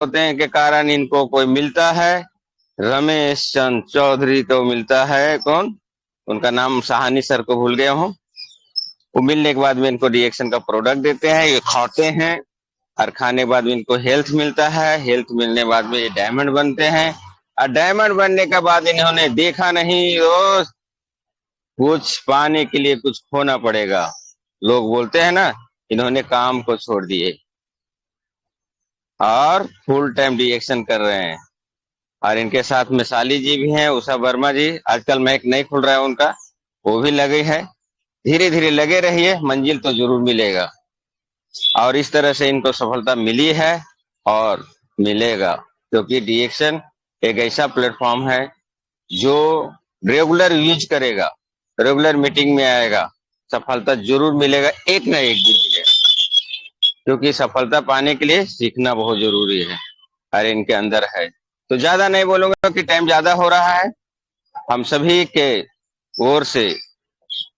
होते हैं के कारण इनको कोई मिलता है, रमेश चंद चौधरी को मिलता है। कौन? उनका नाम सहानी सर को भूल गया हूँ। वो मिलने के बाद में इनको रिएक्शन का प्रोडक्ट देते हैं, ये खाते हैं और खाने के बाद में इनको हेल्थ मिलता है। हेल्थ मिलने के बाद में ये डायमंड बनते हैं और डायमंड बनने के बाद इन्होंने देखा नहीं दोस्त, कुछ पाने के लिए कुछ खोना पड़ेगा। लोग बोलते हैं ना, इन्होंने काम को छोड़ दिए और फुल टाइम रिएक्शन कर रहे हैं। और इनके साथ मिसाली जी भी हैं, उषा वर्मा जी, आजकल मैक नहीं खुल रहा है उनका, वो भी लगे है। धीरे धीरे लगे रहिए, मंजिल तो जरूर मिलेगा। और इस तरह से इनको सफलता मिली है और मिलेगा, क्योंकि डीएक्शन एक ऐसा प्लेटफॉर्म है जो रेगुलर यूज करेगा, रेगुलर मीटिंग में आएगा, सफलता जरूर मिलेगा, एक ना एक दिन मिलेगा। क्योंकि सफलता पाने के लिए सीखना बहुत जरूरी है और इनके अंदर है। तो ज्यादा नहीं बोलूंगा कि टाइम ज्यादा हो रहा है। हम सभी के ओर से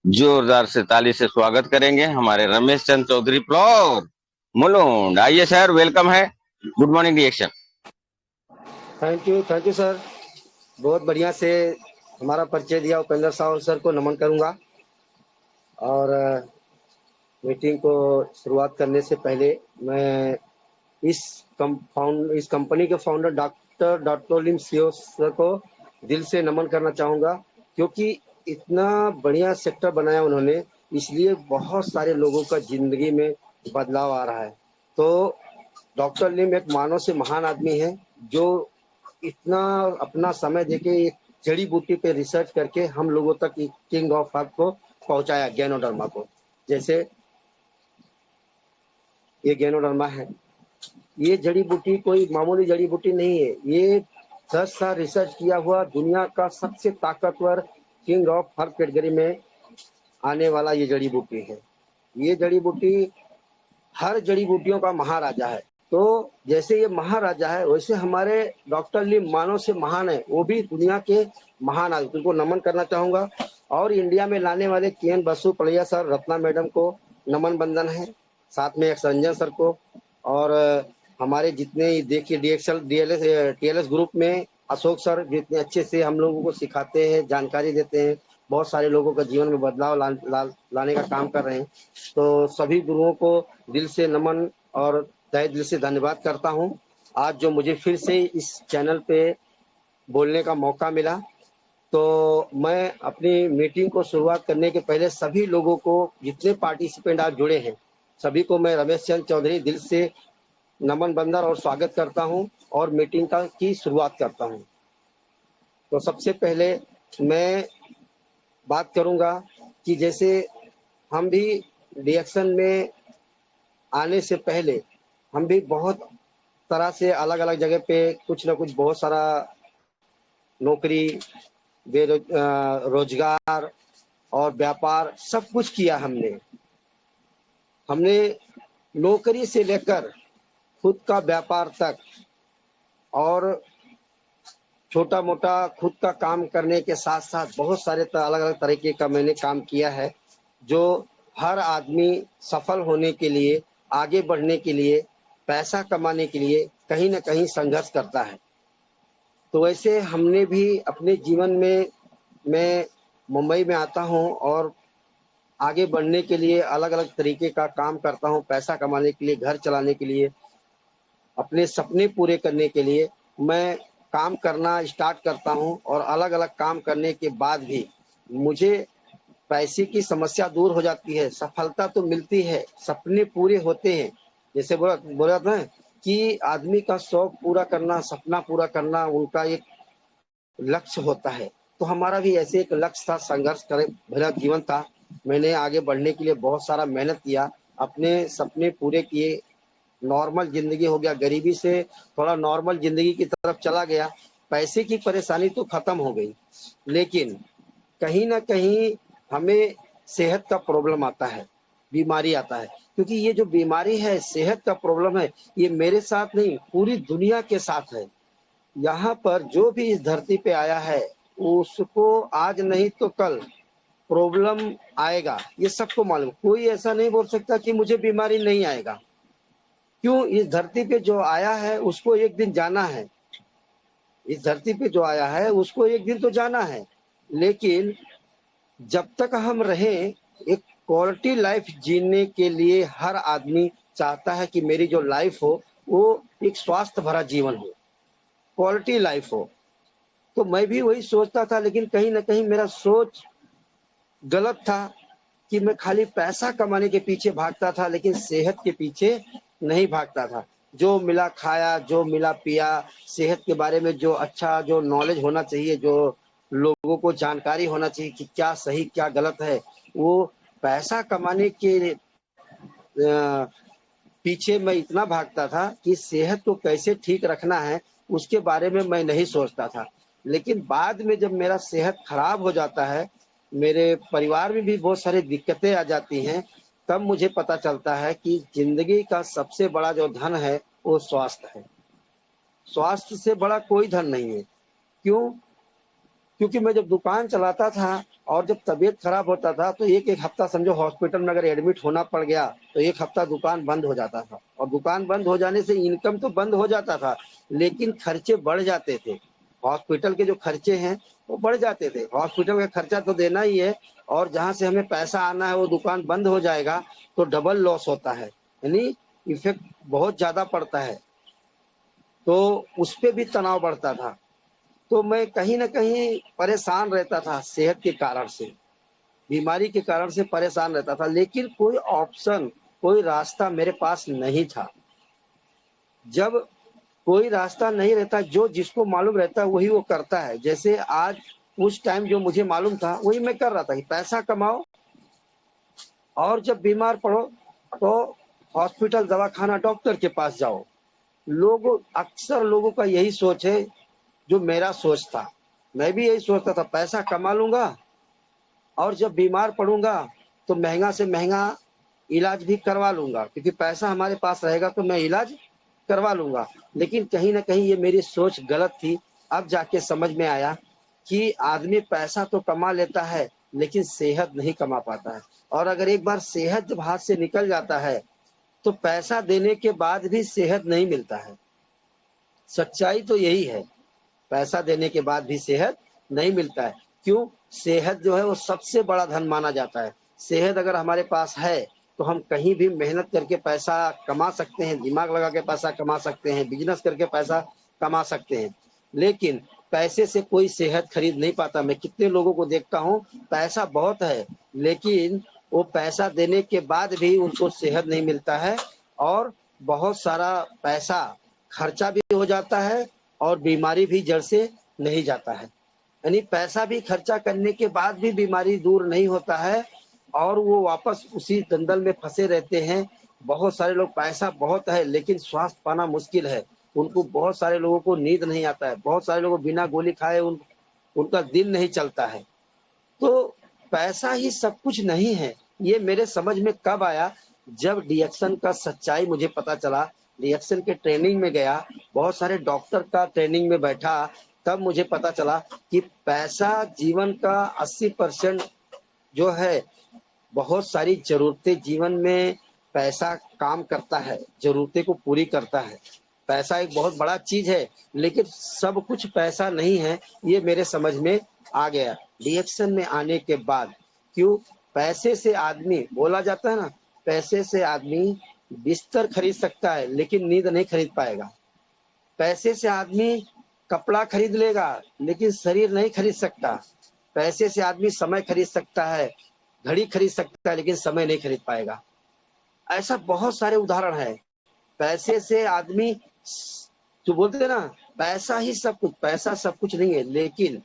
जोरदार से ताली से स्वागत करेंगे हमारे रमेश चंद चौधरी फ्लोर मुलुंड। आइए सर, वेलकम है। Good morning reaction. Thank you sir. बहुत बढ़िया से हमारा परिचय दिया। उपेंद्र साहु सर को नमन करूंगा। और मीटिंग को शुरुआत करने से पहले मैं इस कंपनी के फाउंडर डॉक्टर लिम सीओ सर को दिल से नमन करना चाहूँगा, क्योंकि इतना बढ़िया सेक्टर बनाया उन्होंने, इसलिए बहुत सारे लोगों का ज़िंदगी में बदलाव आ रहा है। तो डॉक्टर लिम एक मानव से महान आदमी है, जो इतना अपना समय देके एक जड़ी बूटी पे रिसर्च करके हम लोगों तक किंग ऑफ हर्ब को पहुंचाया, गैनोडर्मा को। जैसे ये गैनोडर्मा है, ये जड़ी बूटी कोई मामूली जड़ी बूटी नहीं है। ये 10 साल रिसर्च किया हुआ दुनिया का सबसे ताकतवर किंग ऑफ हर्ब कैटेगरी में आने वाला ये जड़ी बूटी है। ये जड़ी बूटी हर जड़ी बूटियों का महाराजा है। तो जैसे ये महाराजा है, वैसे हमारे डॉक्टर ली मानव से महान है, वो भी दुनिया के महान आदमी, उनको नमन करना चाहूंगा। और इंडिया में लाने वाले के.एन. बसु पड़ैया सर, रत्ना मैडम को नमन बंदन है, साथ में एक संजय सर को। और हमारे जितने देखिए टीएलएस ग्रुप में अशोक सर जितने अच्छे से हम लोगों को सिखाते हैं, जानकारी देते हैं, बहुत सारे लोगों का जीवन में बदलाव लाने का काम कर रहे हैं। तो सभी गुरुओं को दिल से नमन और तहे दिल से धन्यवाद करता हूं। आज जो मुझे फिर से इस चैनल पे बोलने का मौका मिला, तो मैं अपनी मीटिंग को शुरुआत करने के पहले सभी लोगों को, जितने पार्टिसिपेंट आज जुड़े हैं, सभी को मैं रमेश चंद चौधरी दिल से नमन बंदर और स्वागत करता हूं और मीटिंग की शुरुआत करता हूं। तो सबसे पहले मैं बात करूंगा कि जैसे हम भी रिएक्शन में आने से पहले हम भी बहुत तरह से अलग अलग जगह पे कुछ ना कुछ बहुत सारा नौकरी, रोजगार और व्यापार सब कुछ किया हमने। हमने नौकरी से लेकर खुद का व्यापार तक और छोटा मोटा खुद का काम करने के साथ साथ बहुत सारे अलग अलग तरीके का मैंने काम किया है, जो हर आदमी सफल होने के लिए, आगे बढ़ने के लिए, पैसा कमाने के लिए कहीं ना कहीं संघर्ष करता है। तो वैसे हमने भी अपने जीवन में, मैं मुंबई में आता हूँ और आगे बढ़ने के लिए अलग अलग तरीके का काम करता हूँ, पैसा कमाने के लिए, घर चलाने के लिए, अपने सपने पूरे करने के लिए मैं काम करना स्टार्ट करता हूँ। और अलग अलग काम करने के बाद भी मुझे पैसे की समस्या दूर हो जाती है, सफलता तो मिलती है, सपने पूरे होते हैं। जैसे बोला था कि आदमी का शौक पूरा करना, सपना पूरा करना उनका एक लक्ष्य होता है। तो हमारा भी ऐसे एक लक्ष्य था, संघर्ष करे भरा जीवन था। मैंने आगे बढ़ने के लिए बहुत सारा मेहनत किया, अपने सपने पूरे किए, नॉर्मल जिंदगी हो गया, गरीबी से थोड़ा नॉर्मल जिंदगी की तरफ चला गया। पैसे की परेशानी तो खत्म हो गई, लेकिन कहीं ना कहीं हमें सेहत का प्रॉब्लम आता है, बीमारी आता है। क्योंकि ये जो बीमारी है, सेहत का प्रॉब्लम है, ये मेरे साथ नहीं पूरी दुनिया के साथ है। यहाँ पर जो भी इस धरती पे आया है, उसको आज नहीं तो कल प्रॉब्लम आएगा, ये सबको मालूम। कोई ऐसा नहीं बोल सकता कि मुझे बीमारी नहीं आएगा। क्यों? इस धरती पे जो आया है उसको एक दिन जाना है। इस धरती पे जो आया है उसको एक दिन तो जाना है, लेकिन जब तक हम रहें, एक क्वालिटी लाइफ जीने के लिए हर आदमी चाहता है कि मेरी जो लाइफ हो वो एक स्वास्थ्य भरा जीवन हो, क्वालिटी लाइफ हो। तो मैं भी वही सोचता था, लेकिन कहीं ना कहीं मेरा सोच गलत था कि मैं खाली पैसा कमाने के पीछे भागता था, लेकिन सेहत के पीछे नहीं भागता था। जो मिला खाया, जो मिला पिया, सेहत के बारे में जो अच्छा जो नॉलेज होना चाहिए, जो लोगों को जानकारी होना चाहिए कि क्या सही क्या गलत है, वो पैसा कमाने के पीछे मैं इतना भागता था कि सेहत को कैसे ठीक रखना है उसके बारे में मैं नहीं सोचता था। लेकिन बाद में जब मेरा सेहत खराब हो जाता है, मेरे परिवार में भी बहुत सारी दिक्कतें आ जाती हैं, तब मुझे पता चलता है कि जिंदगी का सबसे बड़ा जो धन है वो स्वास्थ्य है। स्वास्थ्य से बड़ा कोई धन नहीं है। क्यों? क्योंकि मैं जब दुकान चलाता था और जब तबीयत खराब होता था तो एक एक हफ्ता समझो हॉस्पिटल में अगर एडमिट होना पड़ गया तो एक हफ्ता दुकान बंद हो जाता था, और दुकान बंद हो जाने से इनकम तो बंद हो जाता था, लेकिन खर्चे बढ़ जाते थे। हॉस्पिटल के जो खर्चे हैं वो बढ़ जाते थे। हॉस्पिटल का खर्चा तो देना ही है, और जहाँ से हमें पैसा आना है वो दुकान बंद हो जाएगा तो डबल लॉस होता है, यानी इफेक्ट बहुत ज्यादा पड़ता है। तो उस पर भी तनाव बढ़ता था। तो मैं कहीं न कहीं परेशान रहता था सेहत के कारण से, बीमारी के कारण से परेशान रहता था, लेकिन कोई ऑप्शन, कोई रास्ता मेरे पास नहीं था। जब कोई रास्ता नहीं रहता, जो जिसको मालूम रहता है वही वो करता है। जैसे आज उस टाइम जो मुझे मालूम था वही मैं कर रहा था कि पैसा कमाओ और जब बीमार पड़ो तो हॉस्पिटल, दवाखाना, डॉक्टर के पास जाओ। लोगों अक्सर लोगों का यही सोच है, जो मेरा सोच था। मैं भी यही सोचता था, पैसा कमा लूंगा और जब बीमार पड़ूंगा तो महंगा से महंगा इलाज भी करवा लूंगा, क्योंकि पैसा हमारे पास रहेगा तो मैं इलाज करवा लूंगा। लेकिन कहीं ना कहीं ये मेरी सोच गलत थी। अब जाके समझ में आया कि आदमी पैसा तो कमा लेता है लेकिन सेहत नहीं कमा पाता है। और अगर एक बार सेहत जब हाथ से निकल जाता है तो पैसा देने के बाद भी सेहत नहीं मिलता है। सच्चाई तो यही है, पैसा देने के बाद भी सेहत नहीं मिलता है। क्यों? सेहत जो है वो सबसे बड़ा धन माना जाता है। सेहत अगर हमारे पास है तो हम कहीं भी मेहनत करके पैसा कमा सकते हैं, दिमाग लगा के पैसा कमा सकते हैं, बिजनेस करके पैसा कमा सकते हैं। लेकिन पैसे से कोई सेहत खरीद नहीं पाता। मैं कितने लोगों को देखता हूँ, पैसा बहुत है लेकिन वो पैसा देने के बाद भी उनको सेहत नहीं मिलता है, और बहुत सारा पैसा खर्चा भी हो जाता है और बीमारी भी जड़ से नहीं जाता है। यानी पैसा भी खर्चा करने के बाद भी बीमारी दूर नहीं होता है, और वो वापस उसी दलदल में फंसे रहते हैं। बहुत सारे लोग, पैसा बहुत है लेकिन स्वास्थ्य पाना मुश्किल है। उनको, बहुत सारे लोगों को नींद नहीं आता है, बहुत सारे लोगों को बिना गोली खाए उनका दिन नहीं चलता है। तो पैसा ही सब कुछ नहीं है। ये मेरे समझ में कब आया? जब डीएक्शन का सच्चाई मुझे पता चला, डीएक्शन के ट्रेनिंग में गया, बहुत सारे डॉक्टर का ट्रेनिंग में बैठा, तब मुझे पता चला कि पैसा जीवन का 80% जो है, बहुत सारी जरूरतें जीवन में पैसा काम करता है, जरूरतें को पूरी करता है। पैसा एक बहुत बड़ा चीज है, लेकिन सब कुछ पैसा नहीं है, ये मेरे समझ में आ गया रिएक्शन में आने के बाद। क्यों? पैसे से आदमी, बोला जाता है ना, पैसे से आदमी बिस्तर खरीद सकता है लेकिन नींद नहीं खरीद पाएगा। पैसे से आदमी कपड़ा खरीद लेगा लेकिन शरीर नहीं खरीद सकता। पैसे से आदमी समय खरीद सकता है, घड़ी खरीद सकता है, लेकिन समय नहीं खरीद पाएगा। ऐसा बहुत सारे उदाहरण है। पैसे से आदमी, जो बोलते हैं ना, पैसा ही सब कुछ, पैसा सब कुछ नहीं है, लेकिन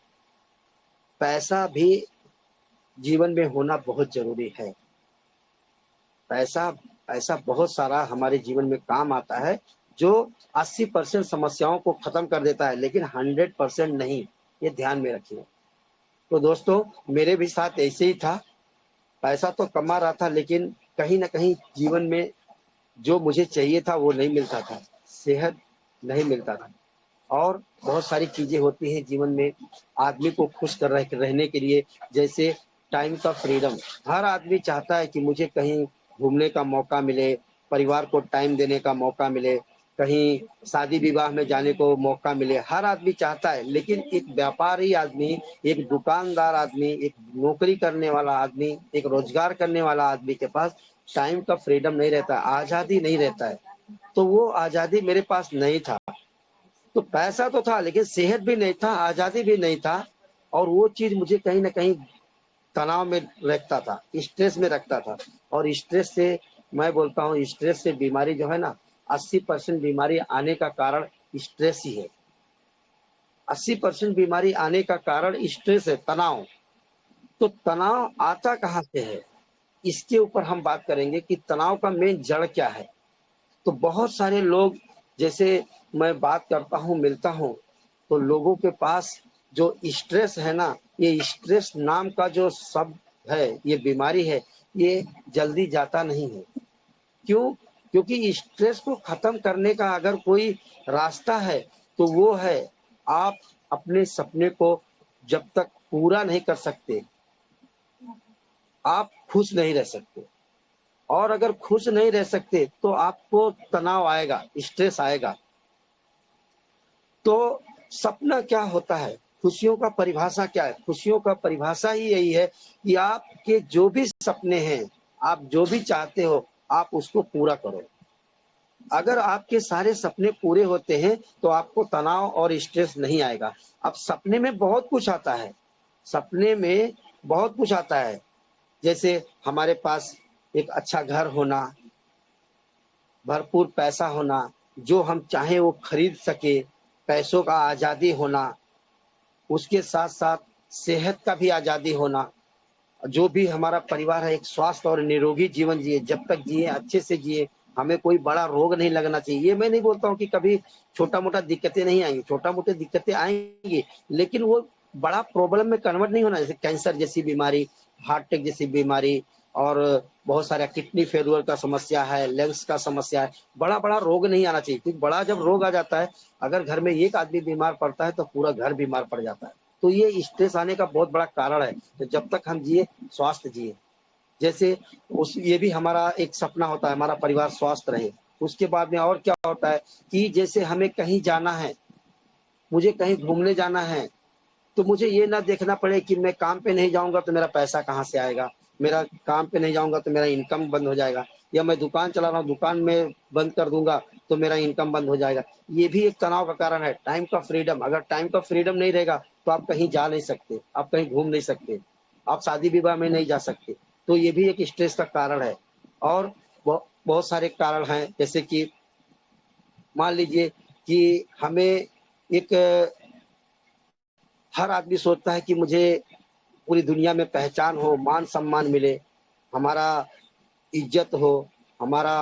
पैसा भी जीवन में होना बहुत जरूरी है। पैसा ऐसा बहुत सारा हमारे जीवन में काम आता है जो 80% समस्याओं को खत्म कर देता है, लेकिन 100% नहीं। ये ध्यान में रखिए। तो दोस्तों, मेरे भी साथ ऐसे ही था। पैसा तो कमा रहा था लेकिन कहीं ना कहीं जीवन में जो मुझे चाहिए था वो नहीं मिलता था, सेहत नहीं मिलता था। और बहुत सारी चीजें होती हैं जीवन में आदमी को खुश कर रहने के लिए, जैसे टाइम का फ्रीडम। हर आदमी चाहता है कि मुझे कहीं घूमने का मौका मिले, परिवार को टाइम देने का मौका मिले, कहीं शादी विवाह में जाने को मौका मिले, हर आदमी चाहता है। लेकिन एक व्यापारी आदमी, एक दुकानदार आदमी, एक नौकरी करने वाला आदमी, एक रोजगार करने वाला आदमी के पास टाइम का फ्रीडम नहीं रहता, आजादी नहीं रहता है। तो वो आजादी मेरे पास नहीं था। तो पैसा तो था लेकिन सेहत भी नहीं था, आजादी भी नहीं था। और वो चीज मुझे कहीं ना कहीं तनाव में रखता था, स्ट्रेस में रखता था। और स्ट्रेस से, मैं बोलता हूँ, स्ट्रेस से बीमारी जो है ना, 80% बीमारी आने का कारण स्ट्रेस ही है। 80% बीमारी आने का कारण स्ट्रेस है, तनाव। तो तनाव आता कहाँ से है, इसके ऊपर हम बात करेंगे कि तनाव का मेन जड़ क्या है। तो बहुत सारे लोग, जैसे मैं बात करता हूँ, मिलता हूँ, तो लोगों के पास जो स्ट्रेस है ना, ये स्ट्रेस नाम का जो शब्द है, ये बीमारी है, ये जल्दी जाता नहीं है। क्यों? क्योंकि स्ट्रेस को खत्म करने का अगर कोई रास्ता है तो वो है, आप अपने सपने को जब तक पूरा नहीं कर सकते, आप खुश नहीं रह सकते। और अगर खुश नहीं रह सकते तो आपको तनाव आएगा, स्ट्रेस आएगा। तो सपना क्या होता है, खुशियों का परिभाषा क्या है? खुशियों का परिभाषा ही यही है कि आपके जो भी सपने हैं, आप जो भी चाहते हो, आप उसको पूरा करो। अगर आपके सारे सपने पूरे होते हैं तो आपको तनाव और स्ट्रेस नहीं आएगा। अब सपने में बहुत कुछ आता है, सपने में बहुत कुछ आता है। जैसे हमारे पास एक अच्छा घर होना, भरपूर पैसा होना, जो हम चाहें वो खरीद सके, पैसों का आज़ादी होना, उसके साथ साथ सेहत का भी आज़ादी होना। जो भी हमारा परिवार है, एक स्वस्थ और निरोगी जीवन जिए, जब तक जिए अच्छे से जिए, हमें कोई बड़ा रोग नहीं लगना चाहिए। ये मैं नहीं बोलता हूँ कि कभी छोटा मोटा दिक्कतें नहीं आएंगी, छोटा मोटे दिक्कतें आएंगी, लेकिन वो बड़ा प्रॉब्लम में कन्वर्ट नहीं होना। जैसे कैंसर जैसी बीमारी, हार्ट अटैक जैसी बीमारी, और बहुत सारा किडनी फेलियर का समस्या है, लंग्स का समस्या है। बड़ा बड़ा रोग नहीं आना चाहिए, क्योंकि बड़ा जब रोग आ जाता है, अगर घर में एक आदमी बीमार पड़ता है तो पूरा घर बीमार पड़ जाता है। तो ये स्ट्रेस आने का बहुत बड़ा कारण है। तो जब तक हम जिए, स्वास्थ्य जिए, जैसे उस ये भी हमारा एक सपना होता है, हमारा परिवार स्वस्थ रहे। उसके बाद में और क्या होता है कि जैसे हमें कहीं जाना है, मुझे कहीं घूमने जाना है, तो मुझे ये ना देखना पड़े कि मैं काम पे नहीं जाऊंगा तो मेरा पैसा कहाँ से आएगा, मेरा काम पे नहीं जाऊंगा तो मेरा इनकम बंद हो जाएगा, या मैं दुकान चला रहा हूँ, दुकान में बंद कर दूंगा तो मेरा इनकम बंद हो जाएगा। ये भी एक तनाव का कारण है। टाइम का फ्रीडम, अगर टाइम का फ्रीडम नहीं रहेगा तो आप कहीं जा नहीं सकते, आप कहीं घूम नहीं सकते, आप शादी विवाह में नहीं जा सकते। तो ये भी एक स्ट्रेस का कारण है। और बहुत सारे कारण हैं, जैसे कि मान लीजिए कि हमें एक, हर आदमी सोचता है कि मुझे पूरी दुनिया में पहचान हो, मान सम्मान मिले, हमारा इज्जत हो, हमारा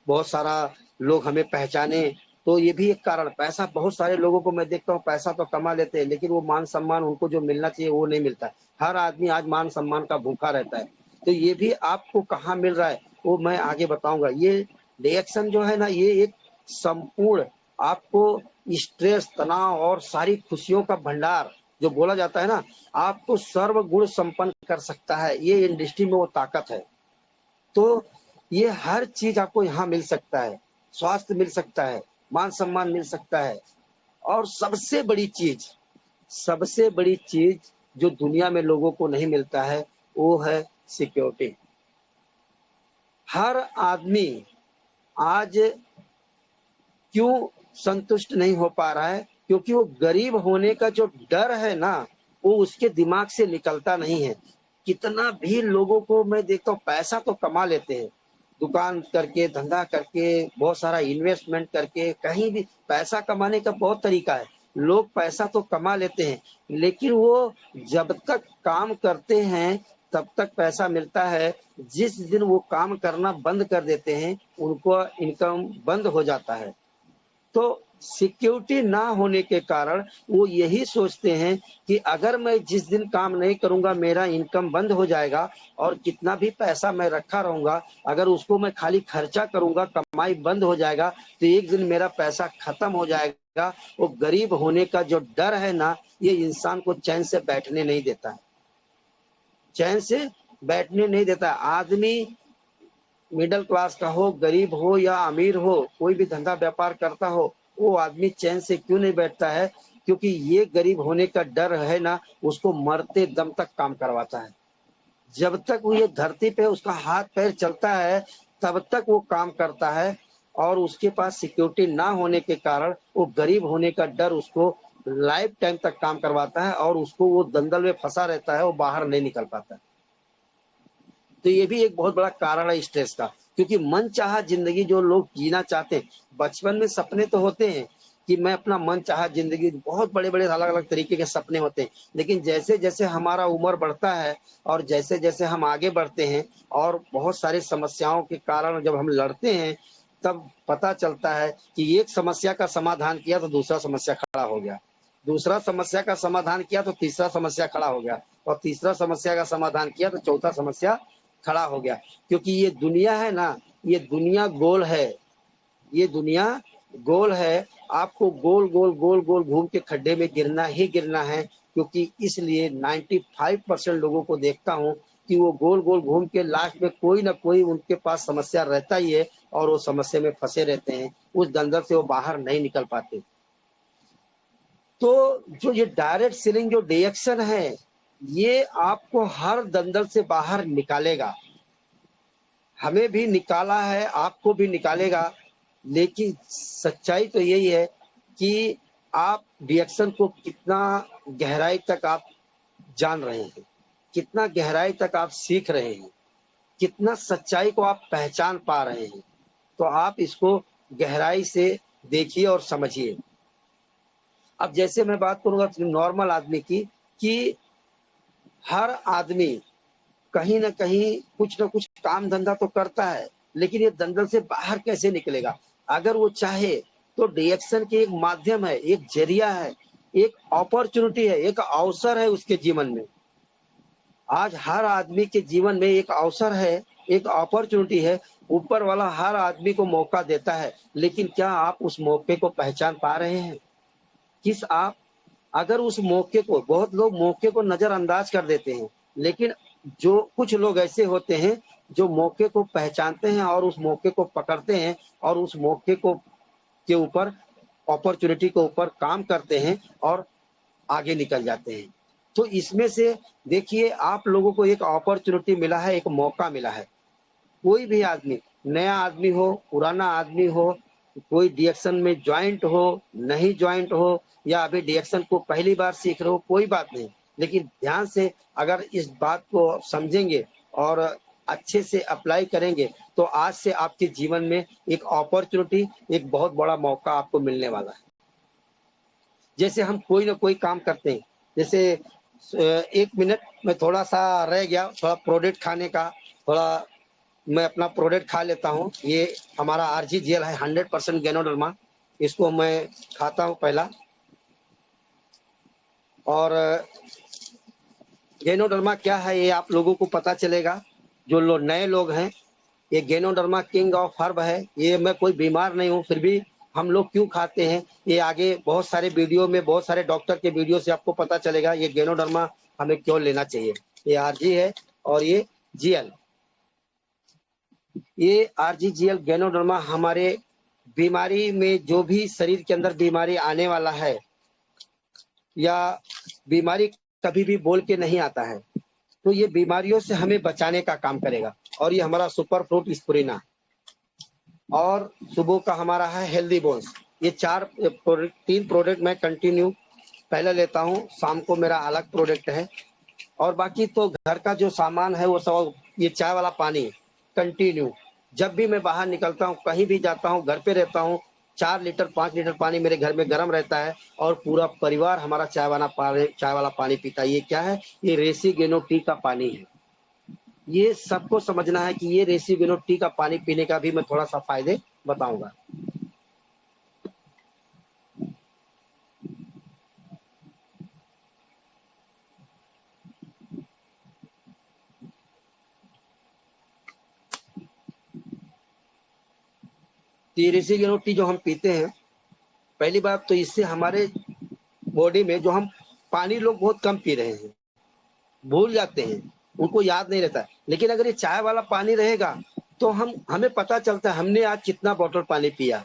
बहुत सारा लोग हमें पहचाने। तो ये भी एक कारण, पैसा, बहुत सारे लोगों को मैं देखता हूँ पैसा तो कमा लेते हैं, लेकिन वो मान सम्मान उनको जो मिलना चाहिए वो नहीं मिलता है। हर आदमी आज मान सम्मान का भूखा रहता है। तो ये भी आपको कहाँ मिल रहा है वो मैं आगे बताऊंगा। ये रिएक्शन जो है ना, ये एक संपूर्ण आपको स्ट्रेस, तनाव और सारी खुशियों का भंडार जो बोला जाता है ना, आपको सर्वगुण संपन्न कर सकता है। ये इंडस्ट्री में वो ताकत है। तो ये हर चीज आपको यहाँ मिल सकता है, स्वास्थ्य मिल सकता है, मान सम्मान मिल सकता है। और सबसे बड़ी चीज जो दुनिया में लोगों को नहीं मिलता है, वो है सिक्योरिटी। हर आदमी आज क्यों संतुष्ट नहीं हो पा रहा है? क्योंकि वो गरीब होने का जो डर है ना, वो उसके दिमाग से निकलता नहीं है। कितना भी लोगों को मैं देखता हूँ, पैसा तो कमा लेते हैं, दुकान करके, धंधा करके, बहुत सारा इन्वेस्टमेंट करके, कहीं भी पैसा कमाने का बहुत तरीका है। लोग पैसा तो कमा लेते हैं, लेकिन वो जब तक काम करते हैं तब तक पैसा मिलता है। जिस दिन वो काम करना बंद कर देते हैं, उनको इनकम बंद हो जाता है। तो सिक्योरिटी ना होने के कारण वो यही सोचते हैं कि अगर मैं जिस दिन काम नहीं करूंगा मेरा इनकम बंद हो जाएगा, और कितना भी पैसा मैं रखा रहूंगा, अगर उसको मैं खाली खर्चा करूंगा, कमाई बंद हो जाएगा, तो एक दिन मेरा पैसा खत्म हो जाएगा। वो गरीब होने का जो डर है ना, ये इंसान को चैन से बैठने नहीं देता है, चैन से बैठने नहीं देता। आदमी मिडिल क्लास का हो, गरीब हो या अमीर हो, कोई भी धंधा व्यापार करता हो, वो आदमी चैन से क्यों नहीं बैठता है? क्योंकि ये गरीब होने का डर है ना, उसको मरते दम तक काम करवाता है। जब तक वो ये धरती पे उसका हाथ पैर चलता है, तब तक वो काम करता है। और उसके पास सिक्योरिटी ना होने के कारण वो गरीब होने का डर उसको लाइफ टाइम तक काम करवाता है, और उसको वो दलदल में फंसा रहता है, वो बाहर नहीं निकल पाता है। तो ये भी एक बहुत बड़ा कारण है स्ट्रेस का। क्योंकि मन चाहा जिंदगी जो लोग जीना चाहते हैं, बचपन में सपने तो होते हैं कि मैं अपना मन चाहा जिंदगी, बहुत बड़े बड़े अलग अलग तरीके के सपने होते हैं। लेकिन जैसे जैसे हमारा उम्र बढ़ता है और जैसे जैसे हम आगे बढ़ते हैं और बहुत सारी समस्याओं के कारण जब हम लड़ते हैं, तब पता चलता है कि एक समस्या का समाधान किया तो दूसरा समस्या खड़ा हो गया, दूसरा समस्या का समाधान किया तो तीसरा समस्या खड़ा हो गया, और तीसरा समस्या का समाधान किया तो चौथा समस्या खड़ा हो गया। क्योंकि ये दुनिया है ना, ये दुनिया गोल है, ये दुनिया गोल है। आपको गोल गोल गोल गोल घूम के खड्डे में गिरना ही गिरना है। क्योंकि इसलिए 95% लोगों को देखता हूँ कि वो गोल गोल घूम के लास्ट में कोई ना कोई उनके पास समस्या रहता ही है, और वो समस्या में फंसे रहते हैं, उस दलदल से वो बाहर नहीं निकल पाते। तो जो ये डायरेक्ट सेलिंग जो डिएक्शन है, ये आपको हर दलदल से बाहर निकालेगा। हमें भी निकाला है, आपको भी निकालेगा। लेकिन सच्चाई तो यही है कि आप रिएक्शन को कितना गहराई तक आप जान रहे हैं, कितना गहराई तक आप सीख रहे हैं, कितना सच्चाई को आप पहचान पा रहे हैं। तो आप इसको गहराई से देखिए और समझिए। अब जैसे मैं बात करूंगा नॉर्मल आदमी की, कि हर आदमी कहीं ना कहीं कुछ ना कुछ काम धंधा तो करता है, लेकिन ये दलदल से बाहर कैसे निकलेगा? अगर वो चाहे तो डिएक्शन के एक माध्यम है, एक जरिया है, एक अपॉर्चुनिटी है, एक अवसर है उसके जीवन में। आज हर आदमी के जीवन में एक अवसर है, एक अपॉर्चुनिटी है। ऊपर वाला हर आदमी को मौका देता है, लेकिन क्या आप उस मौके को पहचान पा रहे हैं? किस आप अगर उस मौके को, बहुत लोग मौके को नजरअंदाज कर देते हैं, लेकिन जो कुछ लोग ऐसे होते हैं जो मौके को पहचानते हैं और उस मौके को पकड़ते हैं, और उस मौके को के ऊपर, अपॉर्चुनिटी के ऊपर काम करते हैं और आगे निकल जाते हैं। तो इसमें से देखिए, आप लोगों को एक अपॉर्चुनिटी मिला है, एक मौका मिला है। कोई भी आदमी, नया आदमी हो, पुराना आदमी हो, कोई डिएक्शन में ज्वाइंट हो, नहीं ज्वाइंट हो, या अभी डिएक्शन को पहली बार सीख रहे हो, कोई बात नहीं। लेकिन ध्यान से अगर इस बात को समझेंगे और अच्छे से अप्लाई करेंगे, तो आज से आपके जीवन में एक अपॉर्चुनिटी, एक बहुत बड़ा मौका आपको मिलने वाला है। जैसे हम कोई ना कोई काम करते हैं, जैसे 1 मिनट में थोड़ा सा रह गया, थोड़ा प्रोडक्ट खाने का, थोड़ा मैं अपना प्रोडक्ट खा लेता हूँ। ये हमारा आरजीजीएल है, 100% गैनोडर्मा। इसको मैं खाता हूँ पहला। और गैनोडर्मा क्या है ये आप लोगों को पता चलेगा, जो लोग नए लोग हैं। ये गैनोडर्मा किंग ऑफ हर्ब है। ये मैं कोई बीमार नहीं हूँ, फिर भी हम लोग क्यों खाते हैं, ये आगे बहुत सारे वीडियो में, बहुत सारे डॉक्टर के वीडियो से आपको पता चलेगा ये गैनोडर्मा हमें क्यों लेना चाहिए। ये आरजी है और ये जीएल। ये आरजीजीएल गैनोडर्मा हमारे बीमारी में, जो भी शरीर के अंदर बीमारी आने वाला है, या बीमारी कभी भी बोल के नहीं आता है, तो ये बीमारियों से हमें बचाने का काम करेगा। और ये हमारा सुपर फ्रूट स्पुरिना, और सुबह का हमारा है हेल्दी बोन्स। ये 3 प्रोडक्ट मैं कंटिन्यू पहले लेता हूँ, शाम को मेरा अलग प्रोडक्ट है। और बाकी तो घर का जो सामान है वो सब, ये चाय वाला पानी कंटिन्यू, जब भी मैं बाहर निकलता हूँ, कहीं भी जाता हूँ, घर पे रहता हूँ, 4 लीटर 5 लीटर पानी मेरे घर में गर्म रहता है। और पूरा परिवार हमारा चाय वाला पानी पीता है। ये क्या है? ये रेसिगेनो टी का पानी है। ये सबको समझना है कि ये रेसिगेनो टी का पानी पीने का भी मैं थोड़ा सा फायदे बताऊंगा। ये रेसिगेनो टी जो हम पीते हैं, पहली बात तो इससे हमारे बॉडी में, जो हम पानी लोग बहुत कम पी रहे हैं, भूल जाते हैं, उनको याद नहीं रहता है। लेकिन अगर ये चाय वाला पानी रहेगा तो हमें पता चलता है हमने आज कितना बॉटल पानी पिया।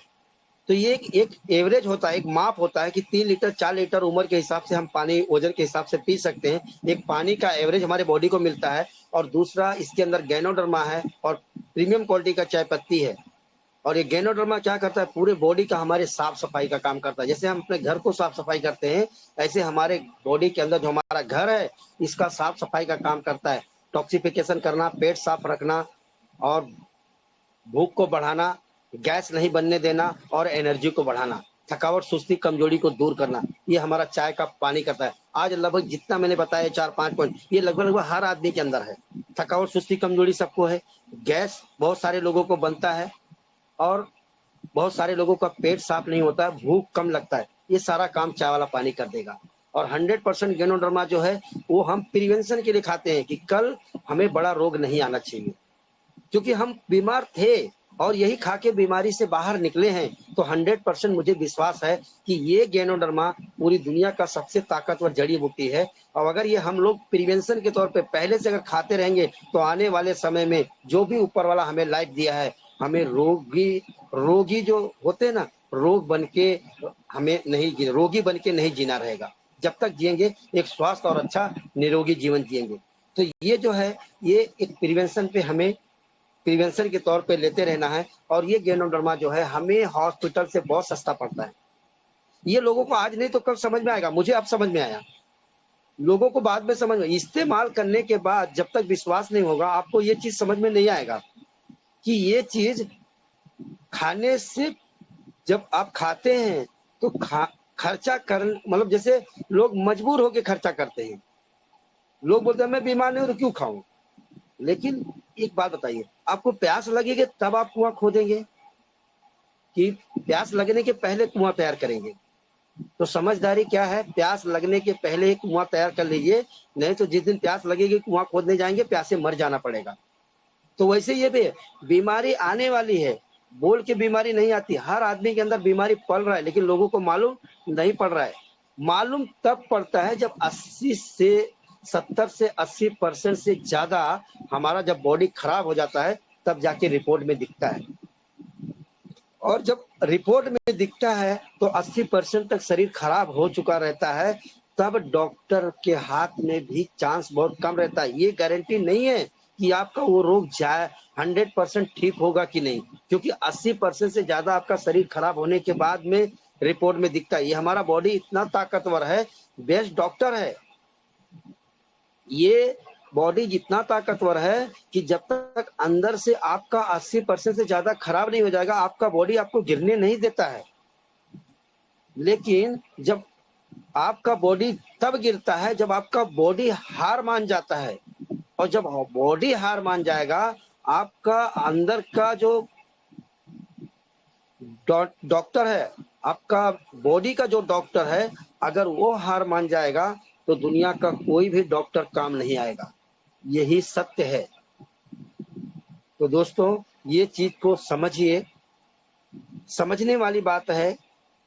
तो ये एक एवरेज होता है, एक माप होता है कि 3 लीटर 4 लीटर उम्र के हिसाब से हम पानी वजन के हिसाब से पी सकते हैं। एक पानी का एवरेज हमारे बॉडी को मिलता है। और दूसरा, इसके अंदर गैनोडर्मा है और प्रीमियम क्वालिटी का चाय पत्ती है। और ये गैनोडर्मा क्या करता है, पूरे बॉडी का हमारे साफ सफाई का काम करता है। जैसे हम अपने घर को साफ सफाई करते हैं, ऐसे हमारे बॉडी के अंदर जो हमारा घर है इसका साफ सफाई का काम करता है। टॉक्सिफिकेशन करना, पेट साफ रखना और भूख को बढ़ाना, गैस नहीं बनने देना और एनर्जी को बढ़ाना, थकावट, सुस्ती, कमजोरी को दूर करना, ये हमारा चाय का पानी करता है। आज लगभग जितना मैंने बताया 4-5 पॉइंट, ये लगभग हर आदमी के अंदर है। थकावट, सुस्ती, कमजोरी सबको है। गैस बहुत सारे लोगों को बनता है और बहुत सारे लोगों का पेट साफ नहीं होता है, भूख कम लगता है। ये सारा काम चाय वाला पानी कर देगा। और 100% गैनोडर्मा जो है वो हम प्रिवेंशन के लिए खाते हैं कि कल हमें बड़ा रोग नहीं आना चाहिए, क्योंकि हम बीमार थे और यही खा के बीमारी से बाहर निकले हैं। तो 100% मुझे विश्वास है कि ये गैनोडर्मा पूरी दुनिया का सबसे ताकतवर जड़ी बूटी है। और अगर ये हम लोग प्रिवेंशन के तौर पे पहले से अगर खाते रहेंगे तो आने वाले समय में जो भी ऊपर वाला हमें लाइफ दिया है, हमें रोगी जो होते हैं ना, रोग बन के हमें नहीं, रोगी बन के नहीं जीना रहेगा। जब तक जिएंगे एक स्वस्थ और अच्छा निरोगी जीवन जिएंगे। तो ये जो है, ये एक प्रिवेंशन पे हमें प्रिवेंशन के तौर पे लेते रहना है। और ये गैनोडर्मा जो है हमें हॉस्पिटल से बहुत सस्ता पड़ता है। ये लोगों को आज नहीं तो कल समझ में आएगा। मुझे अब समझ में आया, लोगों को बाद में समझ में। इस्तेमाल करने के बाद जब तक विश्वास नहीं होगा, आपको ये चीज समझ में नहीं आएगा कि ये चीज खाने से, जब आप खाते हैं तो खर्चा कर, मतलब जैसे लोग मजबूर होकर खर्चा करते हैं। लोग बोलते हैं मैं बीमार नहीं हूं तो क्यों खाऊं। लेकिन एक बात बताइए, आपको प्यास लगेगी तब आप कुआं खोदेंगे कि प्यास लगने के पहले कुआं तैयार करेंगे? तो समझदारी क्या है, प्यास लगने के पहले ही कुआं तैयार कर लीजिए, नहीं तो जिस दिन प्यास लगेगी कुआं खोदने जाएंगे, प्यासे मर जाना पड़ेगा। तो वैसे ये भी बीमारी आने वाली है, बोल के बीमारी नहीं आती। हर आदमी के अंदर बीमारी पल रहा है, लेकिन लोगों को मालूम नहीं पड़ रहा है। मालूम तब पड़ता है जब 70 से 80% से ज्यादा हमारा जब बॉडी खराब हो जाता है, तब जाके रिपोर्ट में दिखता है। और जब रिपोर्ट में दिखता है तो 80% तक शरीर खराब हो चुका रहता है, तब डॉक्टर के हाथ में भी चांस बहुत कम रहता है। ये गारंटी नहीं है कि आपका वो रोग जाए 100% ठीक होगा कि नहीं, क्योंकि 80% से ज्यादा आपका शरीर खराब होने के बाद में रिपोर्ट में दिखता है। ये हमारा बॉडी इतना ताकतवर है, बेस्ट डॉक्टर है। ये बॉडी जितना ताकतवर है कि जब तक अंदर से आपका 80% से ज्यादा खराब नहीं हो जाएगा, आपका बॉडी आपको गिरने नहीं देता है। लेकिन जब आपका बॉडी तब गिरता है जब आपका बॉडी हार मान जाता है। और जब बॉडी हार मान जाएगा, आपका अंदर का जो डॉक्टर है, आपका बॉडी का जो डॉक्टर है, अगर वो हार मान जाएगा तो दुनिया का कोई भी डॉक्टर काम नहीं आएगा। यही सत्य है। तो दोस्तों, ये चीज को समझिए। समझने वाली बात है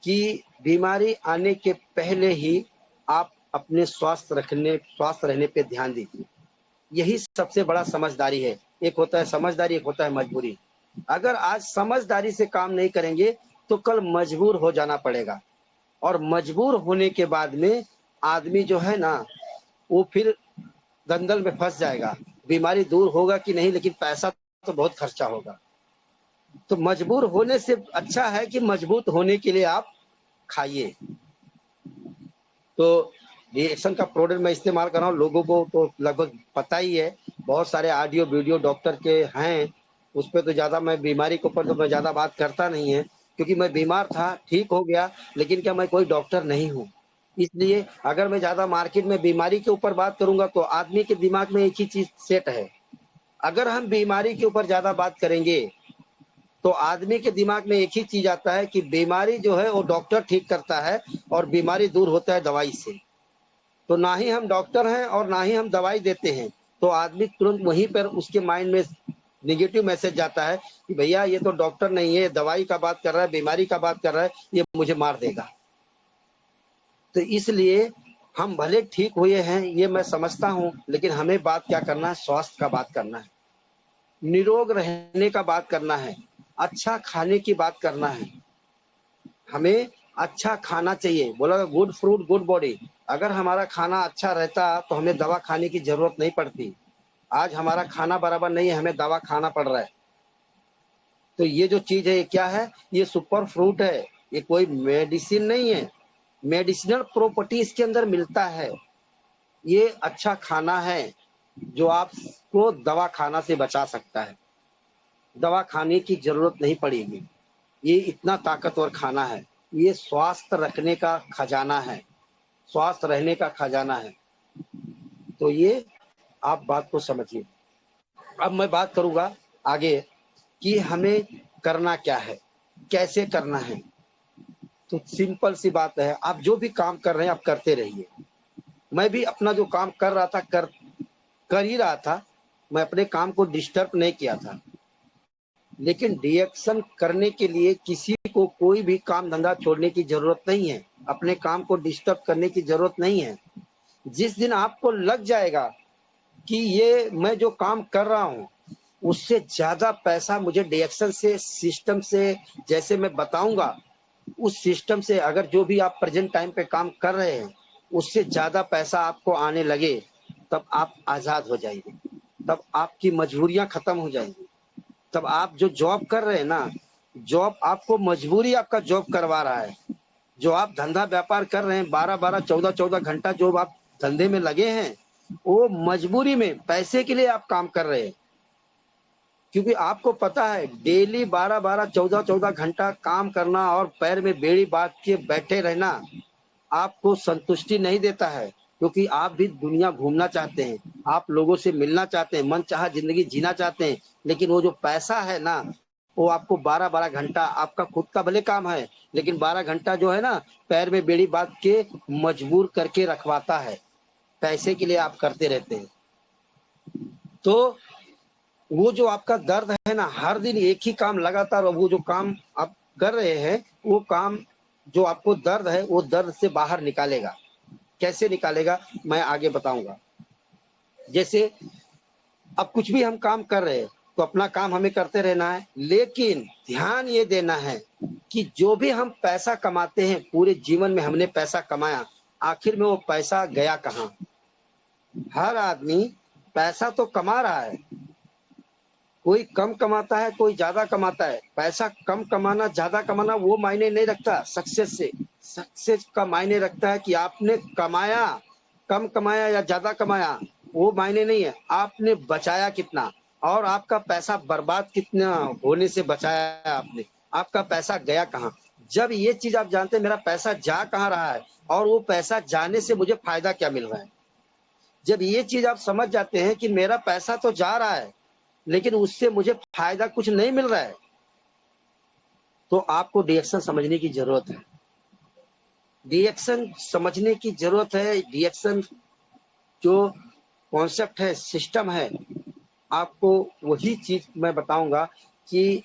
कि बीमारी आने के पहले ही आप अपने स्वास्थ्य रहने पे ध्यान दीजिए। यही सबसे बड़ा समझदारी है। एक होता है समझदारी, एक होता है मजबूरी। अगर आज समझदारी से काम नहीं करेंगे तो कल मजबूर हो जाना पड़ेगा। और मजबूर होने के बाद में आदमी जो है ना, वो फिर दलदल में फंस जाएगा। बीमारी दूर होगा कि नहीं, लेकिन पैसा तो बहुत खर्चा होगा। तो मजबूर होने से अच्छा है कि मजबूत होने के लिए आप खाइए। तो रिएक्शन का प्रोडक्ट मैं इस्तेमाल कर रहा हूँ, लोगों को तो लगभग पता ही है। बहुत सारे ऑडियो वीडियो डॉक्टर के हैं, उस पर तो ज़्यादा मैं बीमारी के ऊपर तो मैं ज़्यादा बात करता नहीं है, क्योंकि मैं बीमार था, ठीक हो गया। लेकिन क्या मैं कोई डॉक्टर नहीं हूँ, इसलिए अगर मैं ज़्यादा मार्केट में बीमारी के ऊपर बात करूंगा तो आदमी के दिमाग में एक ही चीज सेट है। अगर हम बीमारी के ऊपर ज़्यादा बात करेंगे तो आदमी के दिमाग में एक ही चीज आता है कि बीमारी जो है वो डॉक्टर ठीक करता है और बीमारी दूर होता है दवाई से। तो ना ही हम डॉक्टर हैं और ना ही हम दवाई देते हैं। तो आदमी तुरंत वहीं पर उसके माइंड में निगेटिव मैसेज जाता है कि भैया ये तो डॉक्टर नहीं है, दवाई का बात कर रहा है, बीमारी का बात कर रहा है, ये मुझे मार देगा। तो इसलिए हम भले ठीक हुए हैं ये मैं समझता हूँ, लेकिन हमें बात क्या करना है, स्वास्थ्य का बात करना है। निरोग रहने का बात करना है, अच्छा खाने की बात करना है। हमें अच्छा खाना चाहिए, बोला गुड फ्रूट गुड बॉडी। अगर हमारा खाना अच्छा रहता तो हमें दवा खाने की जरूरत नहीं पड़ती। आज हमारा खाना बराबर नहीं है, हमें दवा खाना पड़ रहा है। तो ये जो चीज है ये क्या है? ये सुपर फ्रूट है, ये कोई मेडिसिन नहीं है। मेडिसिनल प्रॉपर्टी इसके अंदर मिलता है। ये अच्छा खाना है जो आपको दवा खाना से बचा सकता है। दवा खाने की जरूरत नहीं पड़ेगी। ये इतना ताकतवर खाना है। ये स्वास्थ्य रखने का खजाना है, स्वास्थ्य रहने का खजाना है। तो ये आप बात को समझिए। अब मैं बात करूंगा आगे कि हमें करना क्या है, कैसे करना है। तो सिंपल सी बात है, आप जो भी काम कर रहे हैं आप करते रहिए। मैं भी अपना जो काम कर रहा था कर ही रहा था। मैं अपने काम को डिस्टर्ब नहीं किया था। लेकिन रिएक्शन करने के लिए किसी को कोई भी काम धंधा छोड़ने की जरूरत नहीं है, अपने काम को डिस्टर्ब करने की जरूरत नहीं है। जिस दिन आपको लग जाएगा कि ये मैं जो काम कर रहा हूँ उससे ज्यादा पैसा मुझे रिएक्शन से, सिस्टम से, जैसे मैं बताऊंगा उस सिस्टम से, अगर जो भी आप प्रेजेंट टाइम पे काम कर रहे हैं उससे ज्यादा पैसा आपको आने लगे, तब आप आजाद हो जाएंगे, तब आपकी मजबूरियां खत्म हो जाएंगी। तब आप जो जॉब कर रहे हैं ना, जॉब आपको मजबूरी आपका जॉब करवा रहा है। जो आप धंधा व्यापार कर रहे हैं, 12-12 14-14 घंटा जो आप धंधे में लगे हैं, वो मजबूरी में पैसे के लिए आप काम कर रहे हैं। क्योंकि आपको पता है डेली 12-12 14-14 घंटा काम करना और पैर में बेड़ी बांध के बैठे रहना आपको संतुष्टि नहीं देता है। क्योंकि आप भी दुनिया घूमना चाहते हैं, आप लोगों से मिलना चाहते हैं, मन चाहा जिंदगी जीना चाहते हैं। लेकिन वो जो पैसा है ना, वो आपको 12-12 घंटा, आपका खुद का भले काम है लेकिन 12 घंटा जो है ना, पैर में बेड़ी बांध के मजबूर करके रखवाता है। पैसे के लिए आप करते रहते हैं। तो वो जो आपका दर्द है ना, हर दिन एक ही काम लगातार, वो जो काम आप कर रहे हैं, वो काम जो आपको दर्द है वो दर्द से बाहर निकालेगा। कैसे निकालेगा मैं आगे बताऊंगा। जैसे अब कुछ भी हम काम कर रहे हैं तो अपना काम हमें करते रहना है, लेकिन ध्यान ये देना है कि जो भी हम पैसा कमाते हैं, पूरे जीवन में हमने पैसा कमाया, आखिर में वो पैसा गया कहाँ? हर आदमी पैसा तो कमा रहा है, कोई कम कमाता है, कोई ज्यादा कमाता है। पैसा कम कमाना ज्यादा कमाना वो मायने नहीं रखता सक्सेस से। सक्सेस का मायने रखता है कि आपने कमाया, कम कमाया या ज्यादा कमाया, वो मायने नहीं है, आपने बचाया कितना और आपका पैसा बर्बाद कितना होने से बचाया आपने, आपका पैसा गया कहाँ। जब ये चीज आप जानते हैं मेरा पैसा जा कहाँ रहा है और वो पैसा जाने से मुझे फायदा क्या मिल रहा है, जब ये चीज आप समझ जाते हैं कि मेरा पैसा तो जा रहा है लेकिन उससे मुझे फायदा कुछ नहीं मिल रहा है, तो आपको रिएक्शन समझने की जरूरत है। रिएक्शन समझने की जरूरत है। रिएक्शन जो कॉन्सेप्ट है, सिस्टम है, आपको वही चीज मैं बताऊंगा कि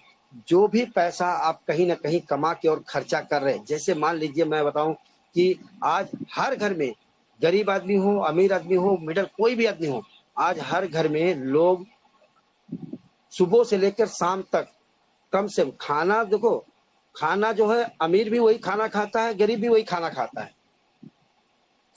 जो भी पैसा आप कहीं ना कहीं कमा के और खर्चा कर रहे हैं, जैसे मान लीजिए मैं बताऊं कि आज हर घर में, गरीब आदमी हो, अमीर आदमी हो, मिडिल कोई भी आदमी हो, आज हर घर में लोग सुबह से लेकर शाम तक कम से कम खाना, देखो खाना जो है अमीर भी वही खाना खाता है, गरीब भी वही खाना खाता है।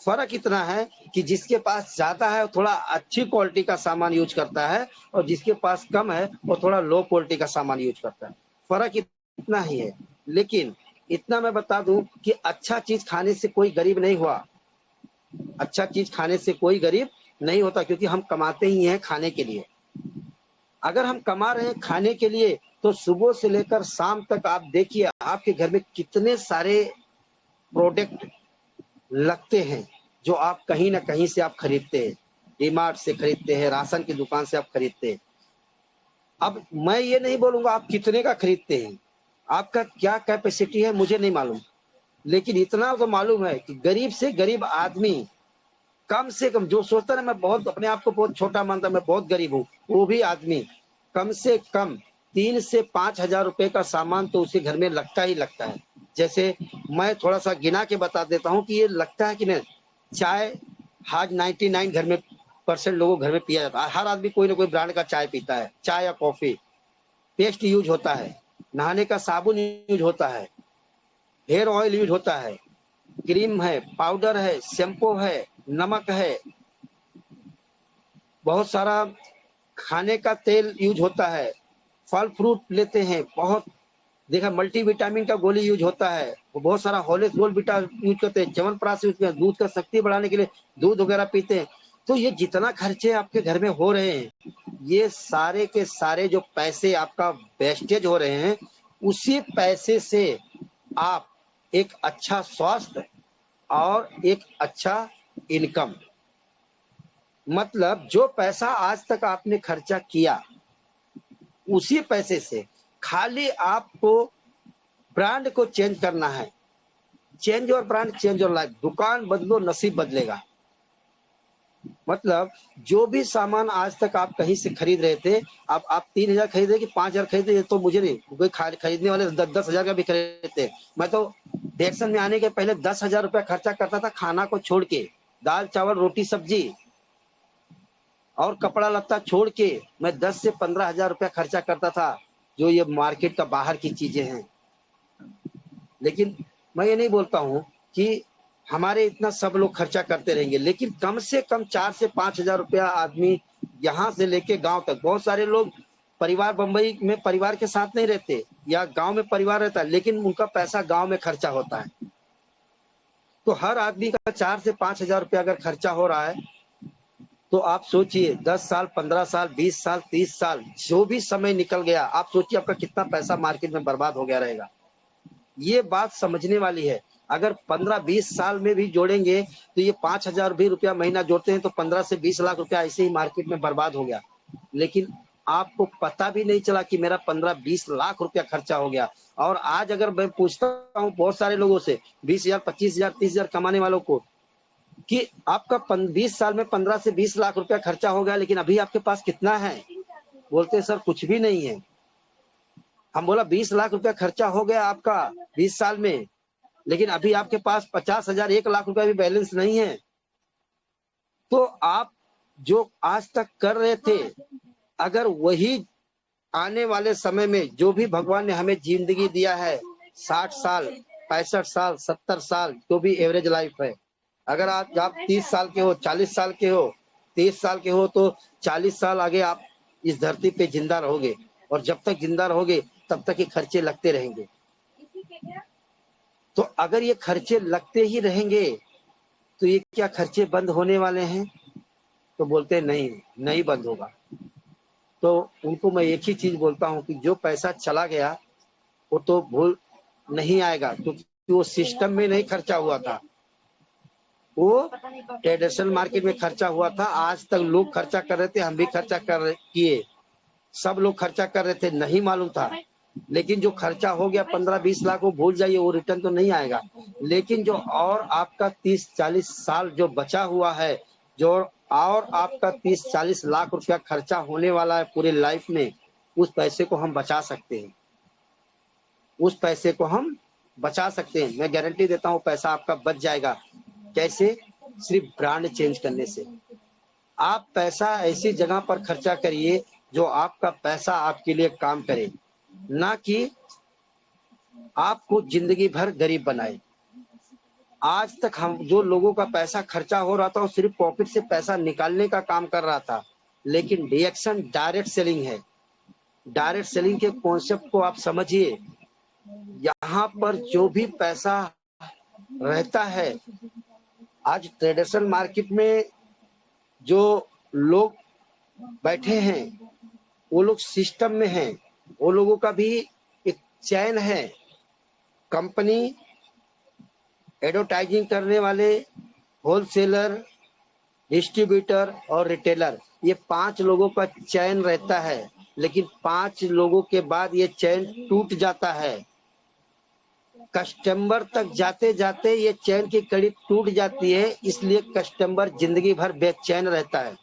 फर्क इतना है कि जिसके पास ज्यादा है वो थोड़ा अच्छी क्वालिटी का सामान यूज करता है और जिसके पास कम है वो थोड़ा लो क्वालिटी का सामान यूज करता है। फर्क इतना ही है। लेकिन इतना मैं बता दूं कि अच्छा चीज खाने से कोई गरीब नहीं हुआ, अच्छा चीज खाने से कोई गरीब नहीं होता, क्योंकि हम कमाते ही हैं खाने के लिए। अगर हम कमा रहे हैं खाने के लिए तो सुबह से लेकर शाम तक आप देखिए आपके घर में कितने सारे प्रोडक्ट लगते हैं जो आप कहीं ना कहीं से आप खरीदते हैं, डीमार्ट से खरीदते हैं, राशन की दुकान से आप खरीदते हैं। अब मैं ये नहीं बोलूंगा आप कितने का खरीदते हैं, आपका क्या कैपेसिटी है मुझे नहीं मालूम, लेकिन इतना तो मालूम है कि गरीब से गरीब आदमी कम से कम, जो सोचता है ना मैं बहुत अपने आप को बहुत छोटा मानता, मैं बहुत गरीब हूँ, वो भी आदमी कम से कम 3 से 5 हजार रुपए का सामान तो उसे घर में लगता ही लगता है। जैसे मैं थोड़ा सा गिना के बता देता हूँ कि ये लगता है कि नहीं। चाय आज 99 घर में 90% लोगों घर में पिया जाता है। हर आदमी कोई ना कोई ब्रांड का चाय पीता है, चाय या कॉफी। पेस्ट यूज होता है, नहाने का साबुन यूज होता है, हेयर ऑयल यूज होता है, क्रीम है, पाउडर है, शैम्पू है, नमक है, बहुत सारा खाने का तेल यूज होता है, फल फ्रूट लेते हैं, बहुत देखा मल्टीविटामिन का गोली यूज होता है, वो बहुत सारा हॉर्लिक्स गोल्ड बीटा यूज करते हैं, च्यवनप्राश यूज करते हैं, दूध का शक्ति बढ़ाने के लिए दूध वगैरह पीते हैं। तो ये जितना खर्चे आपके घर में हो रहे हैं, ये सारे के सारे जो पैसे आपका वेस्टेज हो रहे हैं, उसी पैसे से आप एक अच्छा स्वास्थ्य और एक अच्छा इनकम, मतलब जो पैसा आज तक आपने खर्चा किया, उसी पैसे से खाली आपको ब्रांड को चेंज करना है। चेंज और ब्रांड, चेंज और लाइफ। दुकान बदलो, नसीब बदलेगा। मतलब जो भी सामान आज तक आप कहीं से खरीद रहे थे, अब आप 3,000 खरीद रहे कि 5,000 खरीद रहे, तो मुझे नहीं, कोई खरीदने वाले 10,000 का भी खरीदते। मैं तो डिएक्शन में आने के पहले 10,000 रुपया खर्चा करता था, खाना को छोड़ के, दाल चावल रोटी सब्जी और कपड़ा लत्ता छोड़ के मैं 10 से 15,000 रुपया खर्चा करता था, जो ये मार्केट का बाहर की चीजें हैं। लेकिन मैं ये नहीं बोलता हूँ कि हमारे इतना सब लोग खर्चा करते रहेंगे, लेकिन कम से कम 4 से 5,000 रुपया आदमी यहाँ से लेके गांव तक। बहुत सारे लोग परिवार बंबई में परिवार के साथ नहीं रहते, या गांव में परिवार रहता है, लेकिन उनका पैसा गांव में खर्चा होता है। तो हर आदमी का 4 से 5,000 रुपया अगर खर्चा हो रहा है, तो आप सोचिए 10 साल, 15 साल, 20 साल, 30 साल, जो भी समय निकल गया, आप सोचिए आपका कितना पैसा मार्केट में बर्बाद हो गया रहेगा। ये बात समझने वाली है। अगर 15-20 साल में भी जोड़ेंगे तो ये 5,000 भी रुपया महीना जोड़ते हैं तो 15 से 20 लाख रुपया ऐसे ही मार्केट में बर्बाद हो गया। लेकिन आपको पता भी नहीं चला कि मेरा 15-20 लाख रुपया खर्चा हो गया। और आज अगर मैं पूछता हूँ बहुत सारे लोगों से, 20,000, 25,000, 30,000 कमाने वालों को, कि आपका 20 साल में 15 से 20 लाख रुपया खर्चा हो गया, लेकिन अभी आपके पास कितना है? बोलते सर कुछ भी नहीं है। हम बोला 20 लाख रुपया खर्चा हो गया आपका 20 साल में, लेकिन अभी आपके पास 50,000, 1 लाख रुपया भी बैलेंस नहीं है। तो आप जो आज तक कर रहे थे, अगर वही आने वाले समय में, जो भी भगवान ने हमें जिंदगी दिया है, 60 साल, 65 साल, 70 साल, जो भी एवरेज लाइफ है, अगर आज आप 30 साल के हो, 40 साल के हो, 30 साल के हो, तो 40 साल आगे आप इस धरती पे जिंदा रहोगे। और जब तक जिंदा रहोगे तब तक ये खर्चे लगते रहेंगे। तो अगर ये खर्चे लगते ही रहेंगे तो ये क्या खर्चे बंद होने वाले हैं? तो बोलते हैं नहीं, नहीं बंद होगा। तो उनको मैं एक ही चीज बोलता हूँ कि जो पैसा चला गया वो तो भूल नहीं आएगा, क्योंकि वो सिस्टम में नहीं खर्चा हुआ था, वो ट्रेडिशनल मार्केट में खर्चा हुआ था। आज तक लोग खर्चा कर रहे थे, हम भी खर्चा किए, सब लोग खर्चा कर रहे थे, नहीं मालूम था। लेकिन जो खर्चा हो गया 15-20 लाख, वो भूल जाइए, वो रिटर्न तो नहीं आएगा। लेकिन जो और आपका 30-40 साल जो बचा हुआ है, जो और आपका 30-40 लाख रुपया खर्चा होने वाला है पूरे लाइफ में, उस पैसे को हम बचा सकते हैं। उस पैसे को हम बचा सकते हैं। मैं गारंटी देता हूँ पैसा आपका बच जाएगा। कैसे? सिर्फ ब्रांड चेंज करने से। आप पैसा ऐसी जगह पर खर्चा करिए जो आपका पैसा आपके लिए काम करे, ना कि आपको जिंदगी भर गरीब बनाए। आज तक हम जो लोगों का पैसा खर्चा हो रहा था, वो सिर्फ प्रॉफिट से पैसा निकालने का काम कर रहा था। लेकिन डिएक्शन डायरेक्ट सेलिंग है। डायरेक्ट सेलिंग के कॉन्सेप्ट को आप समझिए। यहाँ पर जो भी पैसा रहता है, आज ट्रेडिशनल मार्केट में जो लोग बैठे हैं, वो लोग सिस्टम में हैं। वो लोगों का भी एक चैन है। कंपनी, एडवर्टाइजिंग करने वाले, होलसेलर, डिस्ट्रीब्यूटर और रिटेलर, ये 5 लोगों का चैन रहता है। लेकिन 5 लोगों के बाद ये चैन टूट जाता है। कस्टमर तक जाते जाते ये चैन की कड़ी टूट जाती है, इसलिए कस्टमर जिंदगी भर बेचैन रहता है।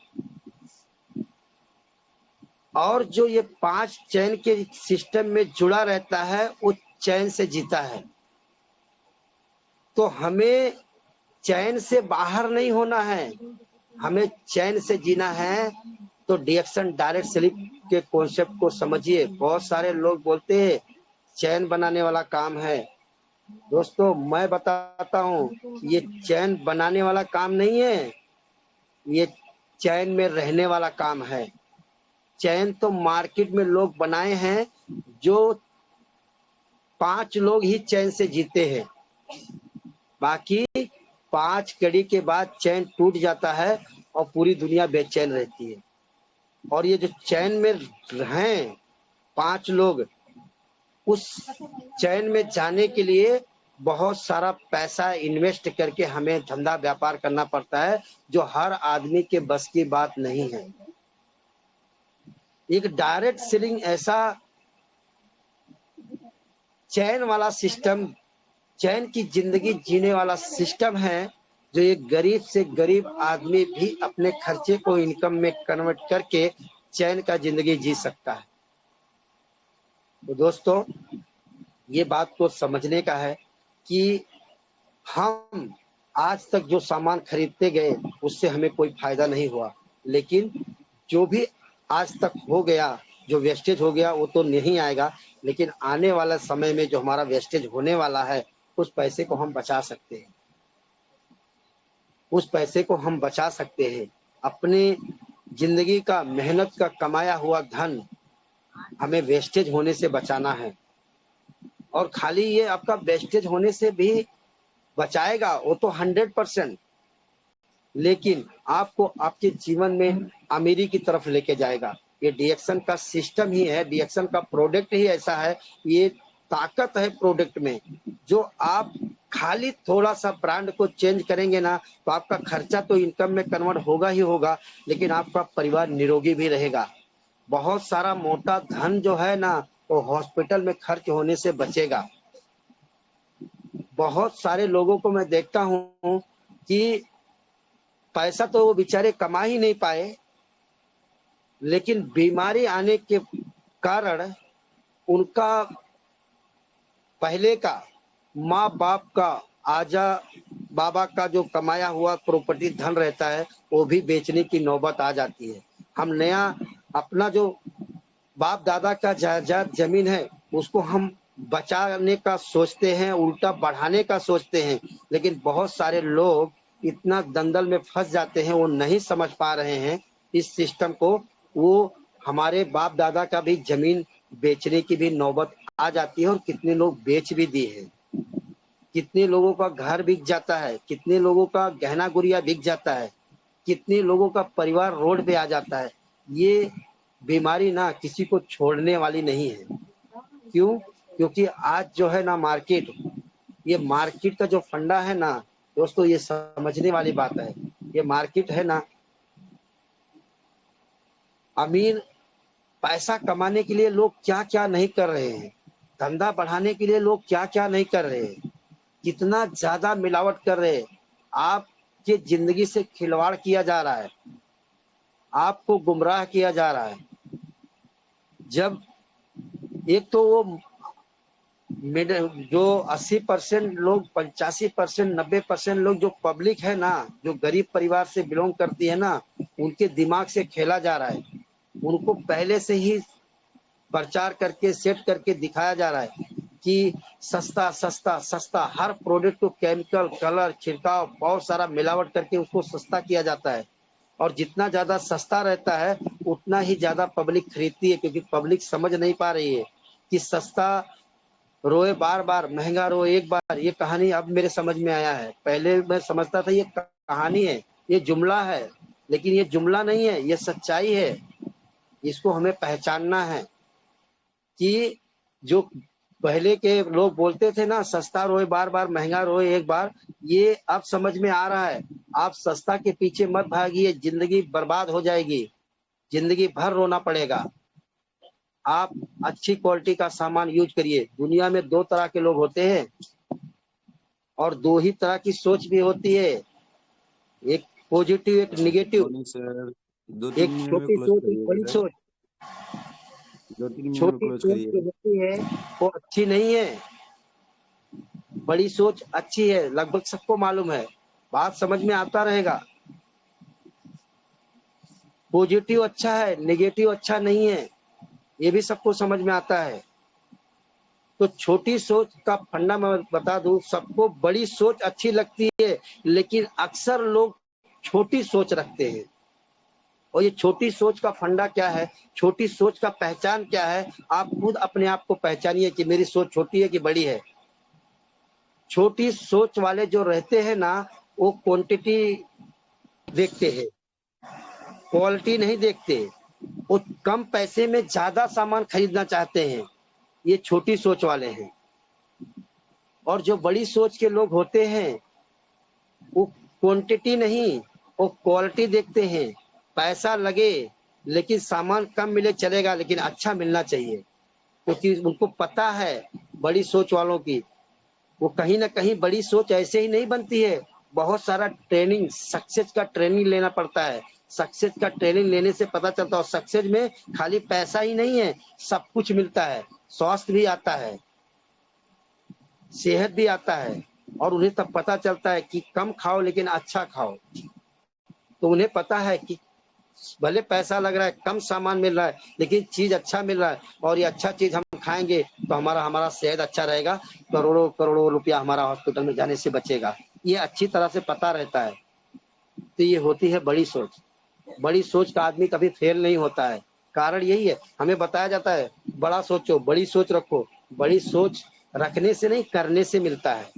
और जो ये 5 चैन के सिस्टम में जुड़ा रहता है, वो चैन से जीता है। तो हमें चैन से बाहर नहीं होना है, हमें चैन से जीना है तो डिएक्शन डायरेक्ट स्लिप के कॉन्सेप्ट को समझिए। बहुत सारे लोग बोलते हैं चैन बनाने वाला काम है। दोस्तों मैं बताता हूँ ये चैन बनाने वाला काम नहीं है, ये चैन में रहने वाला काम है। चैन तो मार्केट में लोग बनाए हैं, जो 5 लोग ही चैन से जीते हैं, बाकी 5 कड़ी के बाद चैन टूट जाता है और पूरी दुनिया बेचैन रहती है। और ये जो चैन में हैं 5 लोग, उस चैन में जाने के लिए बहुत सारा पैसा इन्वेस्ट करके हमें धंधा व्यापार करना पड़ता है, जो हर आदमी के बस की बात नहीं है। एक डायरेक्ट सेलिंग ऐसा चैन वाला सिस्टम, चैन की जिंदगी जीने वाला सिस्टम है, जो एक गरीब से गरीब आदमी भी अपने खर्चे को इनकम में कन्वर्ट करके चैन का जिंदगी जी सकता है। तो दोस्तों ये बात को समझने का है कि हम आज तक जो सामान खरीदते गए उससे हमें कोई फायदा नहीं हुआ, लेकिन जो भी आज तक हो गया, जो वेस्टेज हो गया वो तो नहीं आएगा, लेकिन आने वाला समय में जो हमारा वेस्टेज होने वाला है उस पैसे को हम बचा सकते हैं। उस पैसे को हम बचा सकते हैं। अपने जिंदगी का मेहनत का कमाया हुआ धन हमें वेस्टेज होने से बचाना है। और खाली ये आपका वेस्टेज होने से भी बचाएगा वो तो 100%, लेकिन आपको आपके जीवन में अमीरी की तरफ लेके जाएगा। ये डीएक्शन का सिस्टम ही है, डीएक्शन का प्रोडक्ट ही ऐसा है, ये ताकत है प्रोडक्ट में। जो आप खाली थोड़ा सा ब्रांड को चेंज करेंगे ना, तो आपका खर्चा तो इनकम में कन्वर्ट होगा ही होगा, लेकिन आपका परिवार निरोगी भी रहेगा। बहुत सारा मोटा धन जो है ना वो हॉस्पिटल में खर्च होने से बचेगा। बहुत सारे लोगों को मैं देखता हूँ कि पैसा तो वो बेचारे कमा ही नहीं पाए, लेकिन बीमारी आने के कारण उनका पहले का माँ बाप का आजा बाबा का जो कमाया हुआ प्रॉपर्टी धन रहता है वो भी बेचने की नौबत आ जाती है। हम नया अपना जो बाप दादा का जायदाद जमीन है उसको हम बचाने का सोचते हैं, उल्टा बढ़ाने का सोचते हैं, लेकिन बहुत सारे लोग इतना दंगल में फंस जाते हैं, वो नहीं समझ पा रहे हैं इस सिस्टम को। वो हमारे बाप दादा का भी जमीन बेचने की भी नौबत आ जाती है और कितने लोग बेच भी दिए हैं। कितने लोगों का घर बिक जाता है, कितने लोगों का गहना गुड़िया बिक जाता है, कितने लोगों का परिवार रोड पे आ जाता है। ये बीमारी ना किसी को छोड़ने वाली नहीं है। क्यों? क्योंकि आज जो है ना मार्केट, ये मार्केट का जो फंडा है ना दोस्तों, ये समझने वाली बात है। ये मार्केट है ना, अमीर पैसा कमाने के लिए लोग क्या क्या नहीं कर रहे हैं, धंधा बढ़ाने के लिए लोग क्या क्या नहीं कर रहे हैं, कितना ज्यादा मिलावट कर रहे हैं। आपके जिंदगी से खिलवाड़ किया जा रहा है, आपको गुमराह किया जा रहा है। जब एक तो वो जो 80% लोग, 85%, 90% लोग जो पब्लिक है ना, जो गरीब परिवार से बिलोंग करती है ना, उनके दिमाग से खेला जा रहा है। उनको पहले से ही प्रचार करके सेट करके दिखाया जा रहा है कि सस्ता सस्ता सस्ता, हर प्रोडक्ट को केमिकल कलर छिड़काव बहुत सारा मिलावट करके उसको सस्ता किया जाता है। और जितना ज्यादा सस्ता रहता है उतना ही ज्यादा पब्लिक खरीदती है, क्योंकि पब्लिक समझ नहीं पा रही है कि सस्ता रोए बार बार, महंगा रोए एक बार। ये कहानी अब मेरे समझ में आया है। पहले मैं समझता था ये कहानी है, ये जुमला है, लेकिन ये जुमला नहीं है, ये सच्चाई है। इसको हमें पहचानना है कि जो पहले के लोग बोलते थे ना, सस्ता रोए बार बार, महंगा रोए एक बार, ये अब समझ में आ रहा है। आप सस्ता के पीछे मत भागिए, जिंदगी बर्बाद हो जाएगी, जिंदगी भर रोना पड़ेगा। आप अच्छी क्वालिटी का सामान यूज करिए। दुनिया में 2 तरह के लोग होते हैं और 2 ही तरह की सोच भी होती है, एक पॉजिटिव एक निगेटिव। सोनी सर, दो एक तीन मिनट में छोटी क्लोज सोच एक करिएगा बड़ी सर। सोच। 2-3 मिनट में छोटी क्लोज सोच जो करिएगा। होती है वो अच्छी नहीं है, बड़ी सोच अच्छी है, लगभग सबको मालूम है। बात समझ में आता रहेगा। पॉजिटिव अच्छा है, नेगेटिव अच्छा नहीं है, ये भी सबको समझ में आता है। तो छोटी सोच का फंडा मैं बता दूं, सबको बड़ी सोच अच्छी लगती है, लेकिन अक्सर लोग छोटी सोच रखते हैं। और ये छोटी सोच का फंडा क्या है, छोटी सोच का पहचान क्या है, आप खुद अपने आप को पहचानिए कि मेरी सोच छोटी है कि बड़ी है। छोटी सोच वाले जो रहते हैं ना, वो क्वांटिटी देखते हैं, क्वालिटी नहीं देखते। वो कम पैसे में ज्यादा सामान खरीदना चाहते हैं, ये छोटी सोच वाले हैं। और जो बड़ी सोच के लोग होते हैं, वो क्वांटिटी नहीं, वो क्वालिटी देखते हैं। पैसा लगे लेकिन सामान कम मिले चलेगा, लेकिन अच्छा मिलना चाहिए, क्योंकि उनको पता है बड़ी सोच वालों की, वो कहीं ना कहीं बड़ी सोच ऐसे ही नहीं बनती है। बहुत सारा ट्रेनिंग, सक्सेस का ट्रेनिंग लेना पड़ता है। सक्सेस का ट्रेनिंग लेने से पता चलता है सक्सेस में खाली पैसा ही नहीं है, सब कुछ मिलता है। स्वास्थ्य भी आता है, सेहत भी आता है। और उन्हें तब पता चलता है कि कम खाओ लेकिन अच्छा खाओ। तो उन्हें पता है कि भले पैसा लग रहा है, कम सामान मिल रहा है, लेकिन चीज अच्छा मिल रहा है, और ये अच्छा चीज हम खाएंगे तो हमारा हमारा सेहत अच्छा रहेगा, करोड़ों करोड़ों रुपया हमारा हॉस्पिटल में जाने से बचेगा। ये अच्छी तरह से पता रहता है। तो ये होती है बड़ी सोच। बड़ी सोच का आदमी कभी फेल नहीं होता है। कारण यही है, हमें बताया जाता है बड़ा सोचो, बड़ी सोच रखो। बड़ी सोच रखने से नहीं, करने से मिलता है।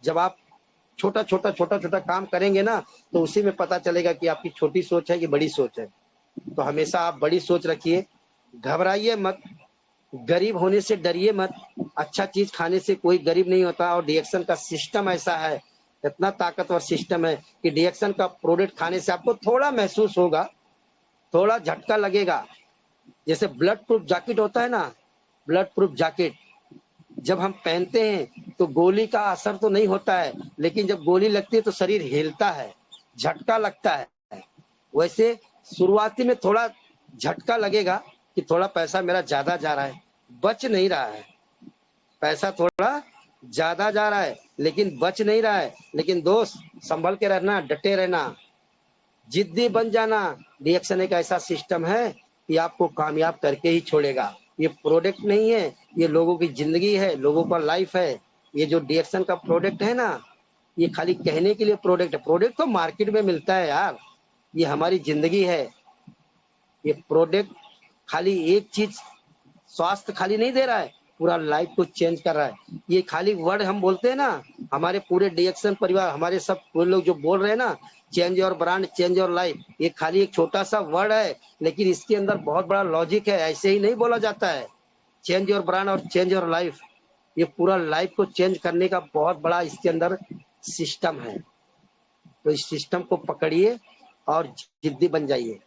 जब आप छोटा छोटा छोटा छोटा काम करेंगे ना, तो उसी में पता चलेगा कि आपकी छोटी सोच है कि बड़ी सोच है। तो हमेशा आप बड़ी सोच रखिए, घबराइए मत, गरीब होने से डरिए मत। अच्छा चीज खाने से कोई गरीब नहीं होता। और डीएक्शन का सिस्टम ऐसा है, इतना ताकतवर सिस्टम है कि डीएक्शन का प्रोडक्ट खाने से आपको थोड़ा महसूस होगा, थोड़ा झटका लगेगा। जैसे ब्लड प्रूफ जैकेट होता है ना, ब्लड प्रूफ जैकेट जब हम पहनते हैं तो गोली का असर तो नहीं होता है, लेकिन जब गोली लगती है तो शरीर हिलता है, झटका लगता है। वैसे शुरुआती में थोड़ा झटका लगेगा कि थोड़ा पैसा मेरा ज्यादा जा रहा है, बच नहीं रहा है, पैसा थोड़ा ज्यादा जा रहा है लेकिन बच नहीं रहा है। लेकिन दोस्त, संभल के रहना, डटे रहना, जिद्दी बन जाना। रिएक्शन एक ऐसा सिस्टम है कि आपको कामयाब करके ही छोड़ेगा। ये प्रोडक्ट नहीं है, ये लोगों की जिंदगी है, लोगों का लाइफ है। ये जो रिएक्शन का प्रोडक्ट है ना, ये खाली कहने के लिए प्रोडक्ट है। प्रोडक्ट तो मार्केट में मिलता है यार, ये हमारी जिंदगी है। ये प्रोडक्ट खाली एक चीज, स्वास्थ्य खाली नहीं दे रहा है, पूरा लाइफ को चेंज कर रहा है। ये खाली वर्ड हम बोलते हैं ना, हमारे पूरे डीएक्शन परिवार, हमारे सब पूरे लोग जो बोल रहे हैं ना, change your brand, change your life, ये खाली एक छोटा सा वर्ड है, लेकिन इसके अंदर बहुत बड़ा लॉजिक है। ऐसे ही नहीं बोला जाता है चेंज योर ब्रांड और चेंज योर लाइफ। ये पूरा लाइफ को चेंज करने का बहुत बड़ा इसके अंदर सिस्टम है। तो इस सिस्टम को पकड़िए और जिद्दी बन जाइए।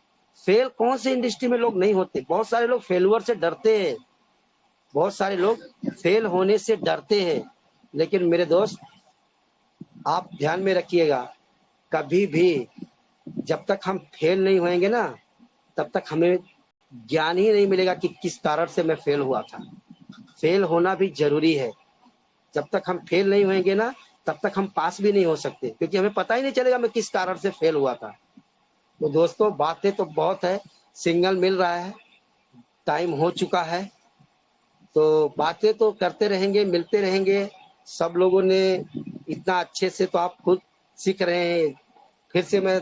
फेल कौन से इंडस्ट्री में लोग नहीं होते, बहुत सारे लोग फेलुअर से डरते हैं, बहुत सारे लोग फेल होने से डरते हैं। लेकिन मेरे दोस्त, आप ध्यान में रखिएगा, कभी भी जब तक हम फेल नहीं होएंगे ना, तब तक हमें ज्ञान ही नहीं मिलेगा कि किस कारण से मैं फेल हुआ था। फेल होना भी जरूरी है। जब तक हम फेल नहीं होएंगे ना, तब तक हम पास भी नहीं हो सकते, क्योंकि हमें पता ही नहीं चलेगा मैं किस कारण से फेल हुआ था। तो दोस्तों, बातें तो बहुत है, सिग्नल मिल रहा है, टाइम हो चुका है। तो बातें तो करते रहेंगे, मिलते रहेंगे। सब लोगों ने इतना अच्छे से, तो आप खुद सीख रहे हैं। फिर से मैं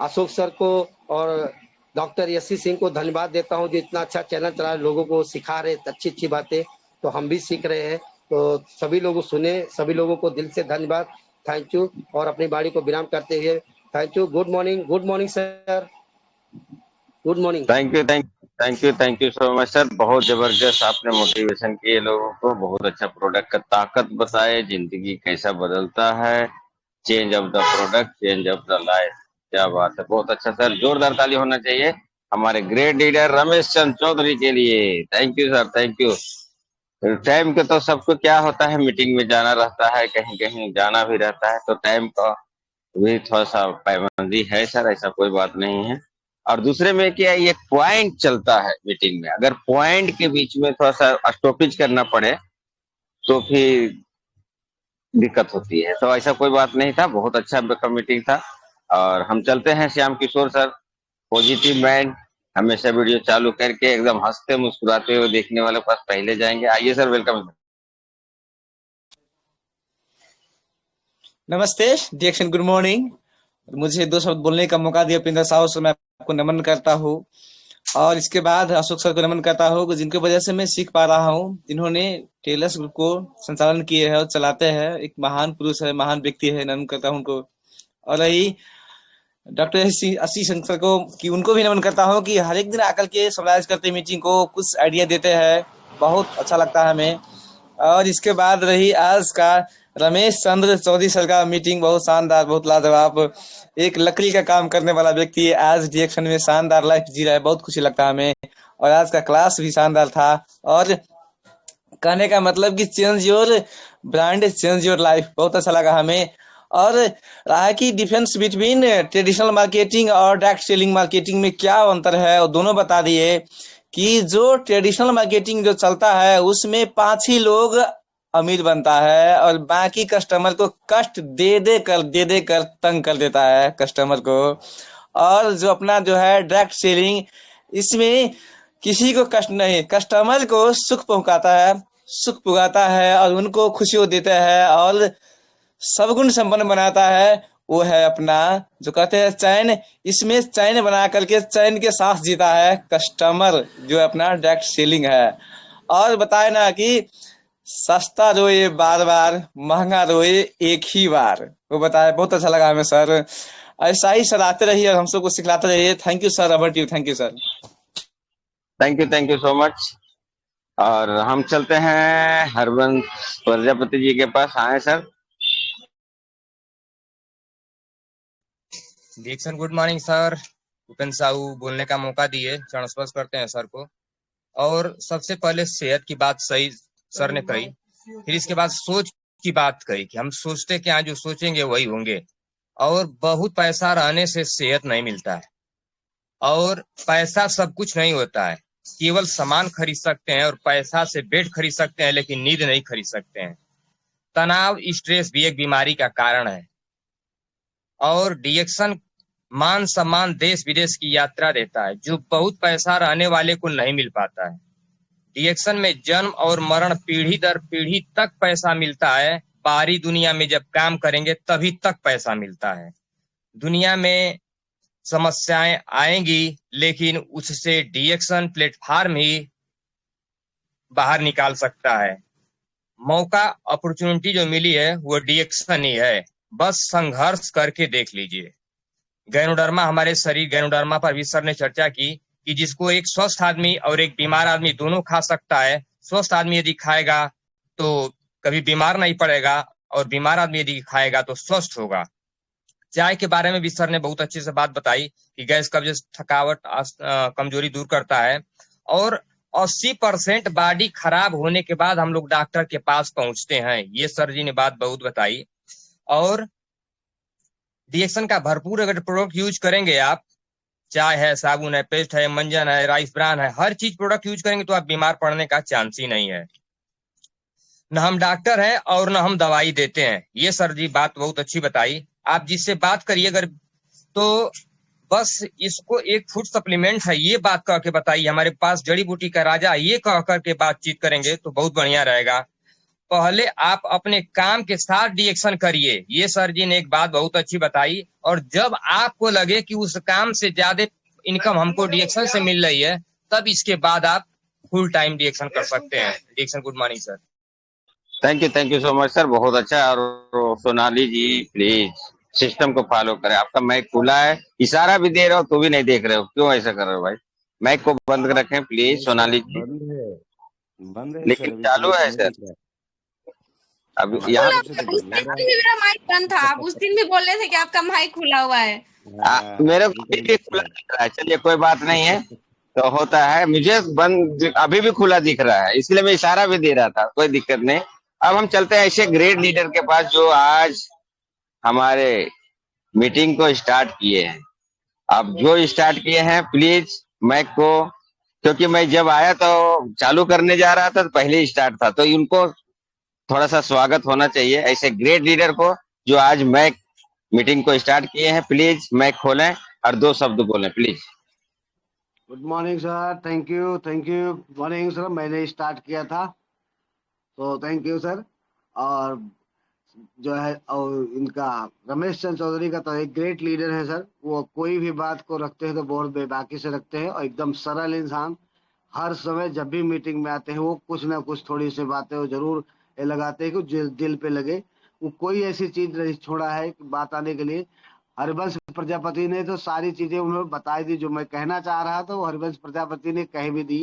अशोक सर को और डॉक्टर यशी सिंह को धन्यवाद देता हूं, जो इतना अच्छा चैनल चला, लोगों को सिखा रहे अच्छी अच्छी बातें। तो हम भी सीख रहे हैं। तो सभी लोगों सुने, सभी लोगों को दिल से धन्यवाद, थैंक यू। और अपनी बाड़ी को विराम करते हुए thank you. Good morning, good morning sir, good morning. Thank you, thank you so much sir. बहुत जबरदस्त आपने मोटिवेशन किए लोगों को, बहुत अच्छा प्रोडक्ट का ताकत बताए, जिंदगी कैसा बदलता है। Change of the product, change of the life. क्या बात है, बहुत अच्छा सर, जोरदार ताली होना चाहिए हमारे ग्रेट लीडर रमेश चंद्र चौधरी के लिए। Thank you sir, thank you. Time का तो सबको क्या होता है, मीटिंग में जाना रहता है, कहीं कहीं जाना भी रहता है, तो टाइम का भी थोड़ा सा पाबंदी है सर, ऐसा कोई बात नहीं है। और दूसरे में क्या है, ये पॉइंट चलता है मीटिंग में, अगर पॉइंट के बीच में थोड़ा सा स्टॉपेज करना पड़े तो फिर दिक्कत होती है। तो ऐसा कोई बात नहीं था, बहुत अच्छा मीटिंग था। और हम चलते हैं Shyam Kishore sir, positive mind, हमेशा वीडियो चालू करके एकदम हंसते मुस्कुराते हुए देखने वाले के पास पहले जाएंगे। आइए सर, वेलकम। नमस्ते डिएक्शन, गुड मॉर्निंग। मुझे 2 शब्द बोलने का मौका दिया प्रिंदर साहब से मैं आपको नमन करता हूँ। और इसके बाद अशोक सर को नमन करता हूँ जिनकी वजह से मैं सीख पा रहा हूँ। इन्होंने टेलर्स ग्रुप को संचालन किए हैं और चलाते हैं। एक महान पुरुष है, महान व्यक्ति है, नमन करता हूँ उनको। और रही डॉक्टर आशीष शंकर को, कि उनको भी नमन करता हूँ कि हर एक दिन आकर के समराइज करते मीटिंग को, कुछ आइडिया देते हैं, बहुत अच्छा लगता है हमें। और इसके बाद रही आज का रमेश चंद्र चौधरी सर का मीटिंग, बहुत शानदार, बहुत लाजवाब। एक लकड़ी का काम करने वाला व्यक्ति आज डिएक्शन में शानदार लाइफ जी रहा है, बहुत खुशी लगता है हमें। और आज का क्लास भी शानदार था। और कहने का मतलब कि change your brand, change your life, बहुत अच्छा लगा हमें। और रहा है कि डिफरेंस बिटवीन ट्रेडिशनल मार्केटिंग और डायरेक्ट सेलिंग मार्केटिंग में क्या अंतर है, और दोनों बता दिए कि जो ट्रेडिशनल मार्केटिंग जो चलता है उसमें 5 ही लोग अमीर बनता है और बाकी कस्टमर को कष्ट दे दे कर तंग कर देता है कस्टमर को। और जो अपना जो है डायरेक्ट सेलिंग, इसमें किसी को कष्ट नहीं, कस्टमर को सुख पहुंचाता है, सुख पुगाता है और उनको खुशियों देता है और सवगुण संपन्न बनाता है। वो है अपना जो कहते हैं चैन, इसमें चैन बना करके चैन के साथ जीता है कस्टमर, जो अपना डायरेक्ट सेलिंग है। और बताए ना कि सस्ता रोए बार बार, महंगा रोए एक ही बार, वो बताया, बहुत अच्छा लगा हमें सर। ऐसा ही सर आते रहिए और हम सबको सिखलाते रहिए। Thank you sir, over to, thank you sir. Thank you so much. और हम चलते हैं हरबंश प्रजापति जी के पास। आए सर। डिएक्शन, good morning sir. Upendra Sahu बोलने का मौका दिए, चरण स्पर्श करते हैं सर को। और सबसे पहले सेहत की बात सही सर ने कही, फिर इसके बाद सोच की बात कही कि हम सोचते क्या, जो सोचेंगे वही होंगे। और बहुत पैसा रहने से सेहत नहीं मिलता है, और पैसा सब कुछ नहीं होता है। केवल सामान खरीद सकते हैं और पैसा से बेड खरीद सकते हैं, लेकिन नींद नहीं खरीद सकते हैं। तनाव, स्ट्रेस भी एक बीमारी का कारण है। और डिएक्शन मान सम्मान, देश विदेश की यात्रा देता है, जो बहुत पैसा रहने वाले को नहीं मिल पाता है। डिएक्शन में जन्म और मरण, पीढ़ी दर पीढ़ी तक पैसा मिलता है। बाहरी दुनिया में जब काम करेंगे तभी तक पैसा मिलता है। दुनिया में समस्याएं आएंगी, लेकिन उससे डिएक्शन प्लेटफॉर्म ही बाहर निकाल सकता है। मौका, अपॉर्चुनिटी जो मिली है वो डिएक्शन ही है, बस संघर्ष करके देख लीजिए। गैनोडर्मा, हमारे शरीर गैनोडर्मा पर भी सर ने चर्चा की कि जिसको एक स्वस्थ आदमी और एक बीमार आदमी दोनों खा सकता है। स्वस्थ आदमी यदि खाएगा तो कभी बीमार नहीं पड़ेगा, और बीमार आदमी यदि खाएगा तो स्वस्थ होगा। चाय के बारे में भी सर ने बहुत अच्छे से बात बताई कि गैस, कब्ज, थकावट, कमजोरी दूर करता है। और 80% बॉडी खराब होने के बाद हम लोग डॉक्टर के पास पहुंचते हैं, ये सर जी ने बात बहुत बताई। और डिएक्शन का भरपूर अगर प्रोडक्ट यूज करेंगे आप, चाय है, साबुन है, पेस्ट है, मंजन है, राइस ब्रान है, हर चीज प्रोडक्ट यूज करेंगे तो आप बीमार पड़ने का चांस ही नहीं है। न हम डॉक्टर हैं और न हम दवाई देते हैं, ये सर जी बात बहुत अच्छी बताई। आप जिससे बात करिए अगर, तो बस इसको एक फूड सप्लीमेंट है ये बात कह के बताइए, हमारे पास जड़ी बूटी का राजा, ये कह करके बातचीत करेंगे तो बहुत बढ़िया रहेगा। पहले आप अपने काम के साथ डिएक्शन करिए, ये सर जी ने एक बात बहुत अच्छी बताई। और जब आपको लगे कि उस काम से ज्यादा इनकम हमको डिएक्शन से मिल रही है, तब इसके बाद आप फुल टाइम डिएक्शन कर सकते हैं। डिएक्शन, good morning sir. Thank you so much sir, बहुत अच्छा। और सोनाली जी प्लीज सिस्टम को फॉलो करें। आपका माइक खुला है, इशारा भी दे रहे हो तो भी नहीं देख रहे हो, क्यों ऐसा कर रहे हो भाई? माइक को बंद रखें प्लीज सोनाली जी। बंद है लेकिन सर, अभी चालू है नहीं सर, दिख रहा है। अब हाँ, यहाँ शुरू से तो उस बढ़िया दिन रहा भी मेरा माइक बंद था, आप उस दिन भी बोल रहे थे कि आपका माइक खुला हुआ है। मेरे को बिल्कुल भी खुला दिख रहा है। चलिए कोई बात नहीं है, तो होता है, मुझे बंद अभी भी खुला दिख रहा है, इसलिए मैं इशारा भी दे रहा था, कोई दिक्कत नहीं। अब हम चलते हैं ऐसे ग्रेट लीडर के पास जो आज हमारे मीटिंग को स्टार्ट किए हैं। अब जो स्टार्ट किए हैं प्लीज माइक को, क्योंकि मैं जब आया तो चालू करने जा रहा था तो पहले ही स्टार्ट था, तो इनको थोड़ा सा स्वागत होना चाहिए ऐसे ग्रेट लीडर को जो आज माइक मीटिंग को स्टार्ट किए हैं। प्लीज माइक खोलें और 2 शब्द बोलें please. Good morning sir, thank you, thank you. Good morning sir, मैंने स्टार्ट किया था, तो थैंक यू सर। और जो है, और इनका रमेश चंद्र चौधरी का तो एक ग्रेट लीडर है सर। वो कोई भी बात को रखते हैं तो बहुत बेबाकी से रखते हैं, और एकदम सरल इंसान। हर समय जब भी मीटिंग में आते हैं वो कुछ ना कुछ थोड़ी सी बातें वो जरूर लगाते हैं कि दिल पे लगे। वो कोई ऐसी चीज नहीं छोड़ा है बात आने के लिए। हरिवंश प्रजापति ने तो सारी चीजें उन्होंने बता दी, जो मैं कहना चाह रहा था वो हरिवंश प्रजापति ने कह भी दी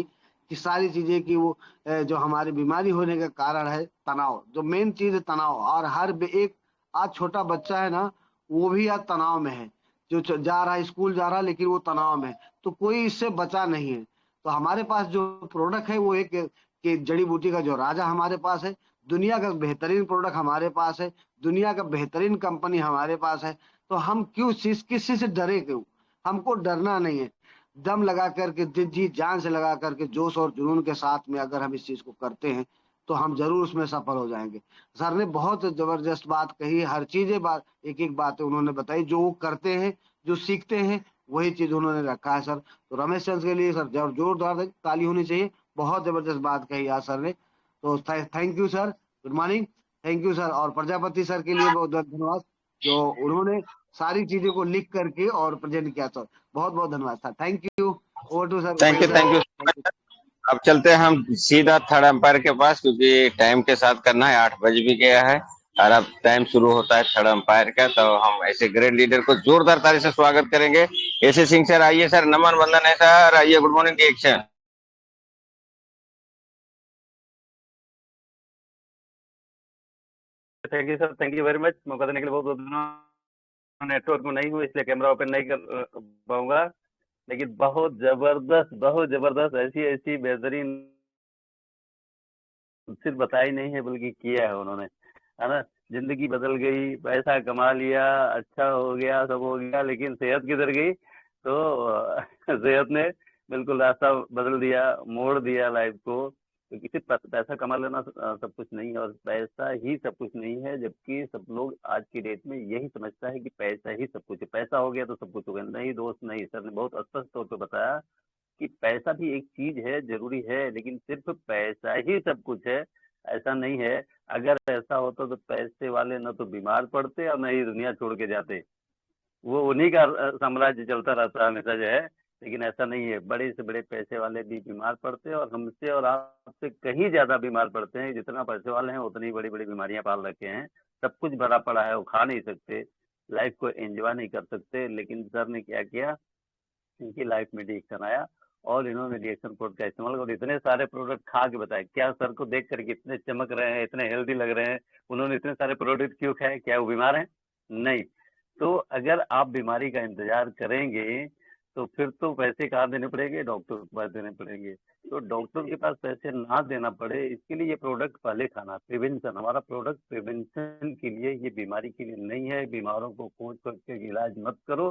कि सारी चीजें कि वो जो हमारी बीमारी होने का कारण है तनाव, जो मेन चीज है तनाव। और हर एक आज छोटा बच्चा है ना, वो भी आज तनाव में है, जो जा रहा है स्कूल जा रहा है लेकिन वो तनाव में है, तो कोई इससे बचा नहीं है। तो हमारे पास जो प्रोडक्ट है वो एक कि जड़ी बूटी का जो राजा हमारे पास है, दुनिया का बेहतरीन प्रोडक्ट हमारे पास है, दुनिया का बेहतरीन कंपनी हमारे पास है। तो हम क्यों किसी से डरे क्यों? हमको डरना नहीं है। दम लगा करके जी जान से लगा करके जोश और जुनून के साथ में अगर हम इस चीज को करते हैं तो हम जरूर उसमें सफल हो जाएंगे। सर ने बहुत जबरदस्त बात कही, हर चीजें बात एक एक बातें उन्होंने बताई, जो वो करते हैं, जो सीखते हैं, वही चीज उन्होंने रखा है सर। तो रमेश चंद्र के लिए सर जोरदार ताली होनी चाहिए। बहुत जबरदस्त बात कही आज सर ने, तो thank you sir. Good morning, thank you sir. और प्रजापति सर के लिए बहुत बहुत धन्यवाद, जो उन्होंने सारी चीजों को लिख करके और प्रेजेंट किया सर। बहुत बहुत धन्यवाद sir, thank you. Over to sir thank Upendra you, sir. Thank you. Thank you. अब चलते हैं हम सीधा थर्ड अंपायर के पास, क्योंकि टाइम के साथ करना है, 8 बज भी गया है और अब टाइम शुरू होता है थर्ड अंपायर का। तो हम ऐसे ग्रेट लीडर को जोरदार ताली से स्वागत करेंगे। ऐसे सिंह सर आइए सर, नमन वंदन है सर, आइए, गुड मॉर्निंग की action. Thank you sir, thank you very much. मौका देने के लिए बहुत बहुत धन्यवाद। नेटवर्क में नहीं हूँ इसलिए कैमरा ओपन नहीं कर पाऊंगा, लेकिन बहुत जबरदस्त ऐसी ऐसी बेहतरीन सिर्फ बताई नहीं है बल्कि किया है उन्होंने, है ना। जिंदगी बदल गई, पैसा कमा लिया, अच्छा हो गया, सब हो गया, लेकिन सेहत किधर गई? तो सेहत ने बिल्कुल रास्ता बदल दिया, मोड़ दिया लाइफ को। क्योंकि सिर्फ पैसा कमा लेना सब कुछ नहीं है, और पैसा ही सब कुछ नहीं है। जबकि सब लोग आज की डेट में यही समझता है कि पैसा ही सब कुछ है, पैसा हो गया तो सब कुछ हो गया। नहीं दोस्त, नहीं। सर ने बहुत स्पष्ट तौर पर बताया कि पैसा भी एक चीज है, जरूरी है, लेकिन सिर्फ पैसा ही सब कुछ है ऐसा नहीं है। अगर ऐसा होता तो पैसे वाले न तो बीमार पड़ते और न ही दुनिया छोड़ के जाते। वो उन्हीं का साम्राज्य चलता रहता हमेशा जो है। लेकिन ऐसा नहीं है, बड़े से बड़े पैसे वाले भी बीमार पड़ते हैं, और हमसे और आपसे कहीं ज्यादा बीमार पड़ते हैं। जितना पैसे वाले हैं उतनी बड़ी बड़ी बीमारियां पाल रखे हैं। सब कुछ भरा पड़ा है, वो खा नहीं सकते, लाइफ को एंजॉय नहीं कर सकते। लेकिन सर ने क्या किया, इनकी लाइफ में रिएक्शन आया, और इन्होंने रिएक्शन प्रोडक्ट का इस्तेमाल और इतने सारे प्रोडक्ट खा के बताए। क्या सर को देख करके इतने चमक रहे हैं, इतने हेल्दी लग रहे हैं? उन्होंने इतने सारे प्रोडक्ट क्यों खाए? क्या वो बीमार हैं? नहीं। तो अगर आप बीमारी का इंतजार करेंगे तो फिर तो पैसे कहाँ देने पड़ेंगे? डॉक्टर के पास देने पड़ेंगे। तो डॉक्टर के पास पैसे ना देना पड़े, इसके लिए ये प्रोडक्ट पहले खाना। प्रिवेंशन, हमारा प्रोडक्ट प्रिवेंशन के लिए, ये बीमारी के लिए नहीं है। बीमारों को खोज करके इलाज मत करो,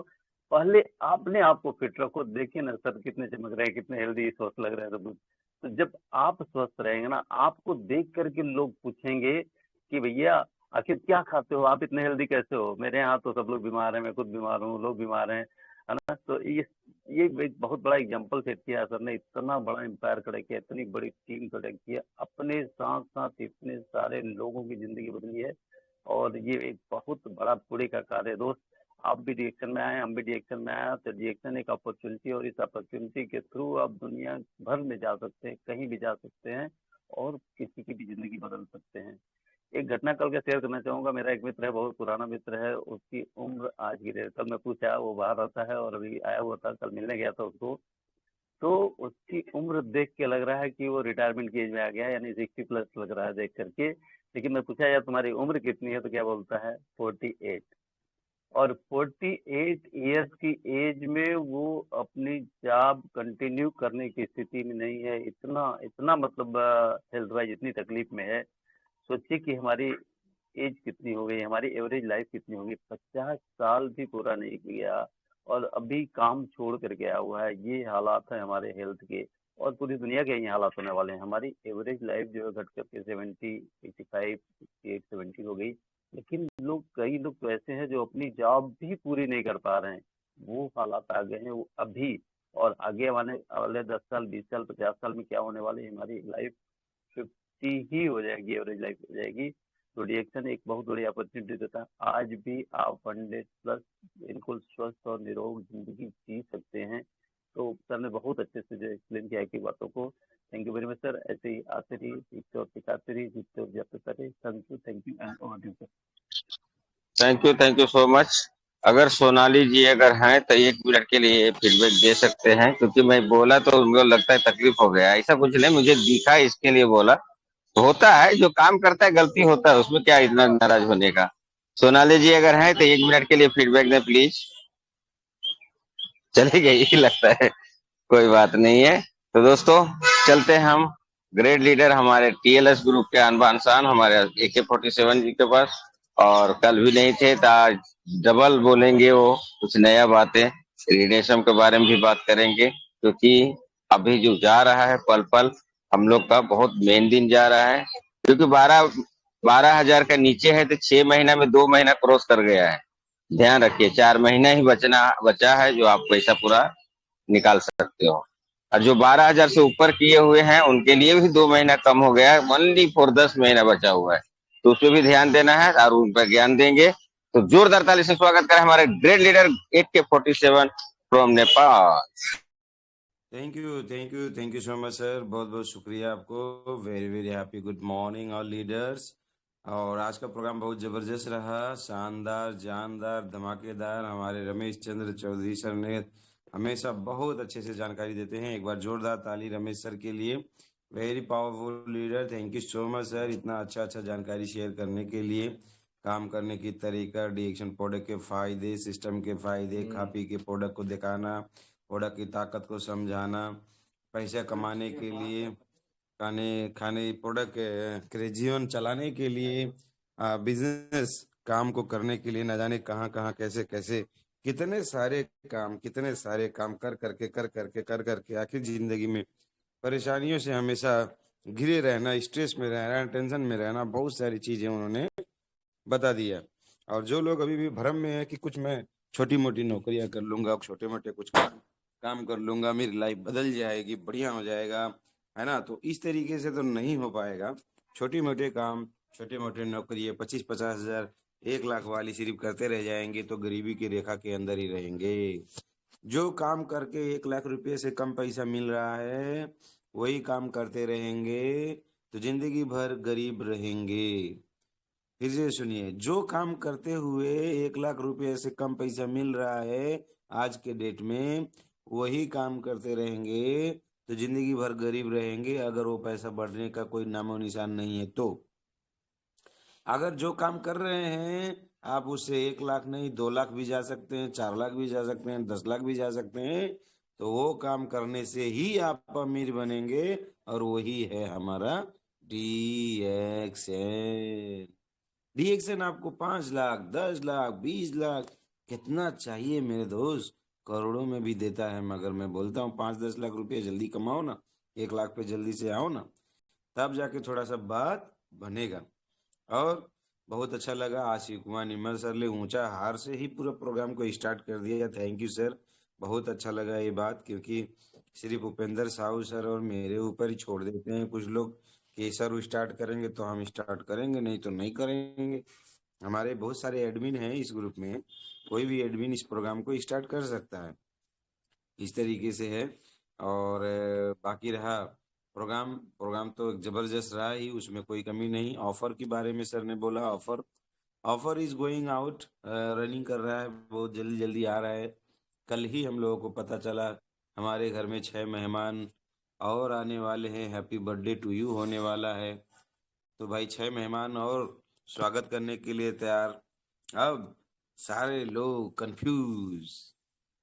पहले अपने आप को फिट रखो। देखिए ना सर कितने चमक रहे हैं, कितने हेल्दी स्वस्थ लग रहे हैं सब कुछ। तो जब आप स्वस्थ रहेंगे ना, आपको देख करके लोग पूछेंगे कि भैया आखिर क्या खाते हो, आप इतने हेल्दी कैसे हो? मेरे यहाँ तो सब लोग बीमार हैं, मैं खुद बीमार हूँ, लोग बीमार हैं, है ना। तो ये एक बहुत बड़ा एग्जाम्पल सेट किया सर ने। इतना बड़ा एम्पायर खड़ा किया, इतनी बड़ी टीम खड़ा किया, अपने साथ साथ इतने सारे लोगों की जिंदगी बदली है। और ये एक बहुत बड़ा पुण्य का कार्य है दोस्त। आप भी रिएक्शन में आए, हम भी रिएक्शन में आए, तो रिएक्शन एक अपॉर्चुनिटी, और इस अपॉर्चुनिटी के थ्रू आप दुनिया भर में जा सकते हैं, कहीं भी जा सकते हैं, और किसी की भी जिंदगी बदल सकते हैं। एक घटना कल का शेयर करना चाहूंगा। मेरा एक मित्र है, बहुत पुराना मित्र है, उसकी उम्र आज की डेट, कल मैं पूछा, वो बाहर रहता है और अभी आया हुआ था, कल मिलने गया था उसको। तो उसकी उम्र देख के लग रहा है कि वो रिटायरमेंट की एज में आ गया है, यानी 60+ लग रहा है देख करके। लेकिन मैं पूछा यार तुम्हारी उम्र कितनी है, तो क्या बोलता है, 48। और 48 ईयर्स की एज में वो अपनी जॉब कंटिन्यू करने की स्थिति में नहीं है। इतना इतना मतलब हेल्थ वाइज इतनी तकलीफ में है। सोचिए कि हमारी एज कितनी हो गई, हमारी एवरेज लाइफ कितनी होगी। 50 साल भी पूरा नहीं किया और अभी काम छोड़ कर गया हुआ है। ये हालात है हमारे हेल्थ के, और पूरी दुनिया के ये हालात होने वाले हैं। हमारी एवरेज लाइफ जो है घट करके 70, 85, 68, 70 हो गई। लेकिन कई लोग तो ऐसे हैं जो अपनी जॉब भी पूरी नहीं कर पा रहे हैं। वो हालात आ गए हैं वो अभी। और आगे आने वाले 10 साल, 20 साल, 50 साल में क्या होने वाले, हमारी लाइफ 50 ही हो जाएगी, एवरेज लाइफ हो जाएगी। तो डीएक्शन एक बहुत बड़ी अपॉर्चुनिटी देता है। आज भी आप 100+ बिल्कुल स्वस्थ और निरोग जिंदगी जी सकते हैं। तो सर ने बहुत अच्छे से जो एक्सप्लेन किया है की बातों को। Thank you very much sir. ऐसे ही आते रहिए, सीखते और सिखाते रहिए, जीतते और जाते रहिए। Thank you and over sir. Thank you so much. अगर सोनाली जी अगर हैं तो 1 मिनट के लिए फीडबैक दे सकते हैं, क्योंकि मैं बोला तो उनको लगता है तकलीफ हो गया। ऐसा कुछ नहीं, मुझे दिखा इसके लिए बोला। होता है, जो काम करता है गलती होता है, उसमें क्या इतना नाराज होने का। सोनाली जी अगर हैं तो 1 मिनट के लिए फीडबैक दें प्लीज। चले गई लगता है, कोई बात नहीं है। तो दोस्तों चलते हैं हम ग्रेट लीडर हमारे टीएलएस ग्रुप के अनबान शान हमारे AK-47 जी के पास। और कल भी नहीं थे तो आज डबल बोलेंगे, वो कुछ नया बातें रेडिएशन के बारे में भी बात करेंगे, क्योंकि अभी जो जा रहा है पल पल हम लोग का बहुत मेन दिन जा रहा है। क्योंकि 12,000 का नीचे है तो 6 महीना में 2 महीना क्रॉस कर गया है। ध्यान रखिए, 4 महीना ही बचा है जो आप पैसा पूरा निकाल सकते हो। और जो 12,000 से ऊपर किए हुए हैं उनके लिए भी 2 महीना कम हो गया है, ओनली फॉर 10 महीना बचा हुआ है। तो उस पर भी ध्यान देना है और उन पर ज्ञान देंगे। तो जोरदार ताली से स्वागत करें हमारे great leader AK-47 from Nepal. Thank you so much sir. बहुत बहुत शुक्रिया आपको। Very very happy good morning all leaders. और आज का प्रोग्राम बहुत ज़बरदस्त रहा, शानदार, जानदार, धमाकेदार। हमारे रमेश चंद्र चौधरी सर ने हमेशा बहुत अच्छे से जानकारी देते हैं। एक बार जोरदार ताली रमेश सर के लिए। Very powerful leader, thank you so much sir, इतना अच्छा जानकारी शेयर करने के लिए। काम करने की तरीका, डीएक्शन प्रोडक्ट के फ़ायदे, सिस्टम के फ़ायदे, खा पी के प्रोडक्ट को दिखाना, प्रोडक्ट की ताकत को समझाना, पैसे कमाने के लिए, खाने खाने प्रोडक्ट के जीवन चलाने के लिए, बिजनेस काम को करने के लिए, न जाने कहाँ कहाँ कैसे कैसे कितने सारे काम कर करके आखिर जिंदगी में परेशानियों से हमेशा घिरे रहना, स्ट्रेस में रहना, टेंशन में रहना, बहुत सारी चीजें उन्होंने बता दिया। और जो लोग अभी भी भ्रम में है कि कुछ मैं छोटी मोटी नौकरियां कर लूंगा, छोटे मोटे कुछ काम कर लूंगा, मेरी लाइफ बदल जाएगी, बढ़िया हो जाएगा, है ना, तो इस तरीके से तो नहीं हो पाएगा। छोटी मोटे काम, छोटे मोटे नौकरी 25-50 हजार, 1 लाख वाली सिर्फ करते रह जाएंगे तो गरीबी की रेखा के अंदर ही रहेंगे। जो काम करके 1 लाख रुपए से कम पैसा मिल रहा है वही काम करते रहेंगे तो जिंदगी भर गरीब रहेंगे। फिर से सुनिए, जो काम करते हुए 1 लाख रुपए से कम पैसा मिल रहा है आज के डेट में, वही काम करते रहेंगे तो जिंदगी भर गरीब रहेंगे, अगर वो पैसा बढ़ने का कोई नामो निशान नहीं है तो। अगर जो काम कर रहे हैं आप उससे 1 लाख नहीं 2 लाख भी जा सकते हैं, 4 लाख भी जा सकते हैं, 10 लाख भी जा सकते हैं, तो वो काम करने से ही आप अमीर बनेंगे। और वही है हमारा डीएक्सएन। डीएक्सएन आपको 5 लाख, 10 लाख, 20 लाख, कितना चाहिए मेरे दोस्त, करोड़ों में भी देता है। मगर मैं बोलता हूँ 5-10 लाख रुपए जल्दी कमाओ ना, 1 लाख पे जल्दी से आओ ना, तब जाके थोड़ा सा बात बनेगा। और बहुत अच्छा लगा, आशिक कुमार निमल सर ने ऊंचा हार से ही पूरा प्रोग्राम को स्टार्ट कर दिया। थैंक यू सर, बहुत अच्छा लगा ये बात, क्योंकि सिर्फ उपेंद्र साहू सर और मेरे ऊपर ही छोड़ देते हैं कुछ लोग कि सर स्टार्ट करेंगे तो हम स्टार्ट करेंगे, नहीं तो नहीं करेंगे। हमारे बहुत सारे एडमिन हैं इस ग्रुप में, कोई भी एडमिन इस प्रोग्राम को स्टार्ट कर सकता है, इस तरीके से है। और बाकी रहा प्रोग्राम, प्रोग्राम तो जबरदस्त रहा ही, उसमें कोई कमी नहीं। ऑफर के बारे में सर ने बोला, offer is going out, running कर रहा है, बहुत जल्दी जल्दी आ रहा है। कल ही हम लोगों को पता चला हमारे घर में 6 मेहमान और आने वाले हैं, हैप्पी बर्थडे टू यू होने वाला है। तो भाई 6 मेहमान और स्वागत करने के लिए तैयार। अब सारे लोग कंफ्यूज,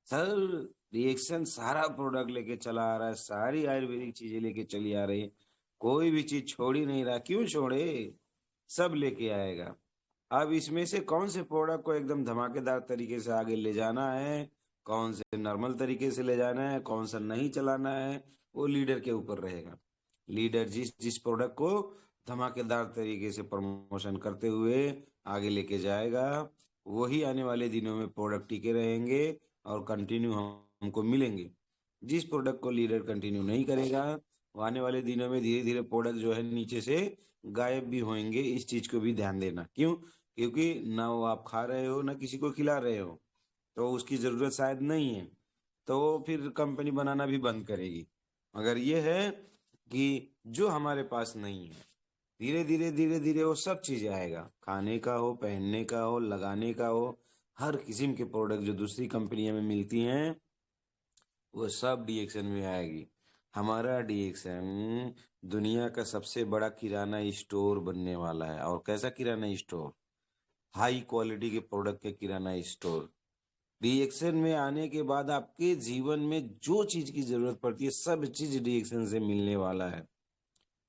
सर रिएक्शन सारा प्रोडक्ट लेके चला आ रहा है, सारी आयुर्वेदिक चीजें लेके चली आ रही है, कोई भी चीज छोड़ ही नहीं रहा, क्यों छोड़े, सब लेके आएगा। अब इसमें से कौन से प्रोडक्ट को एकदम धमाकेदार तरीके से आगे ले जाना है, कौन से नॉर्मल तरीके से ले जाना है, कौन सा नहीं चलाना है, वो लीडर के ऊपर रहेगा। लीडर जिस जिस प्रोडक्ट को धमाकेदार तरीके से प्रमोशन करते हुए आगे लेके जाएगा, वही आने वाले दिनों में प्रोडक्ट टिके रहेंगे और कंटिन्यू हमको मिलेंगे। जिस प्रोडक्ट को लीडर कंटिन्यू नहीं करेगा वो आने वाले दिनों में धीरे धीरे प्रोडक्ट जो है नीचे से गायब भी होंगे। इस चीज को भी ध्यान देना। क्यों? क्योंकि ना वो आप खा रहे हो ना किसी को खिला रहे हो, तो उसकी जरूरत शायद नहीं है, तो फिर कंपनी बनाना भी बंद करेगी। मगर ये है कि जो हमारे पास नहीं है, धीरे धीरे वो सब चीजें आएगा। खाने का हो, पहनने का हो, लगाने का हो, हर किस्म के प्रोडक्ट जो दूसरी कंपनियों में मिलती हैं वो सब डीएक्सन में आएगी। हमारा डीएक्सन दुनिया का सबसे बड़ा किराना स्टोर बनने वाला है। और कैसा किराना स्टोर? हाई क्वालिटी के प्रोडक्ट के किराना स्टोर। डीएक्सन में आने के बाद आपके जीवन में जो चीज की जरूरत पड़ती है सब चीज डीएक्सन से मिलने वाला है।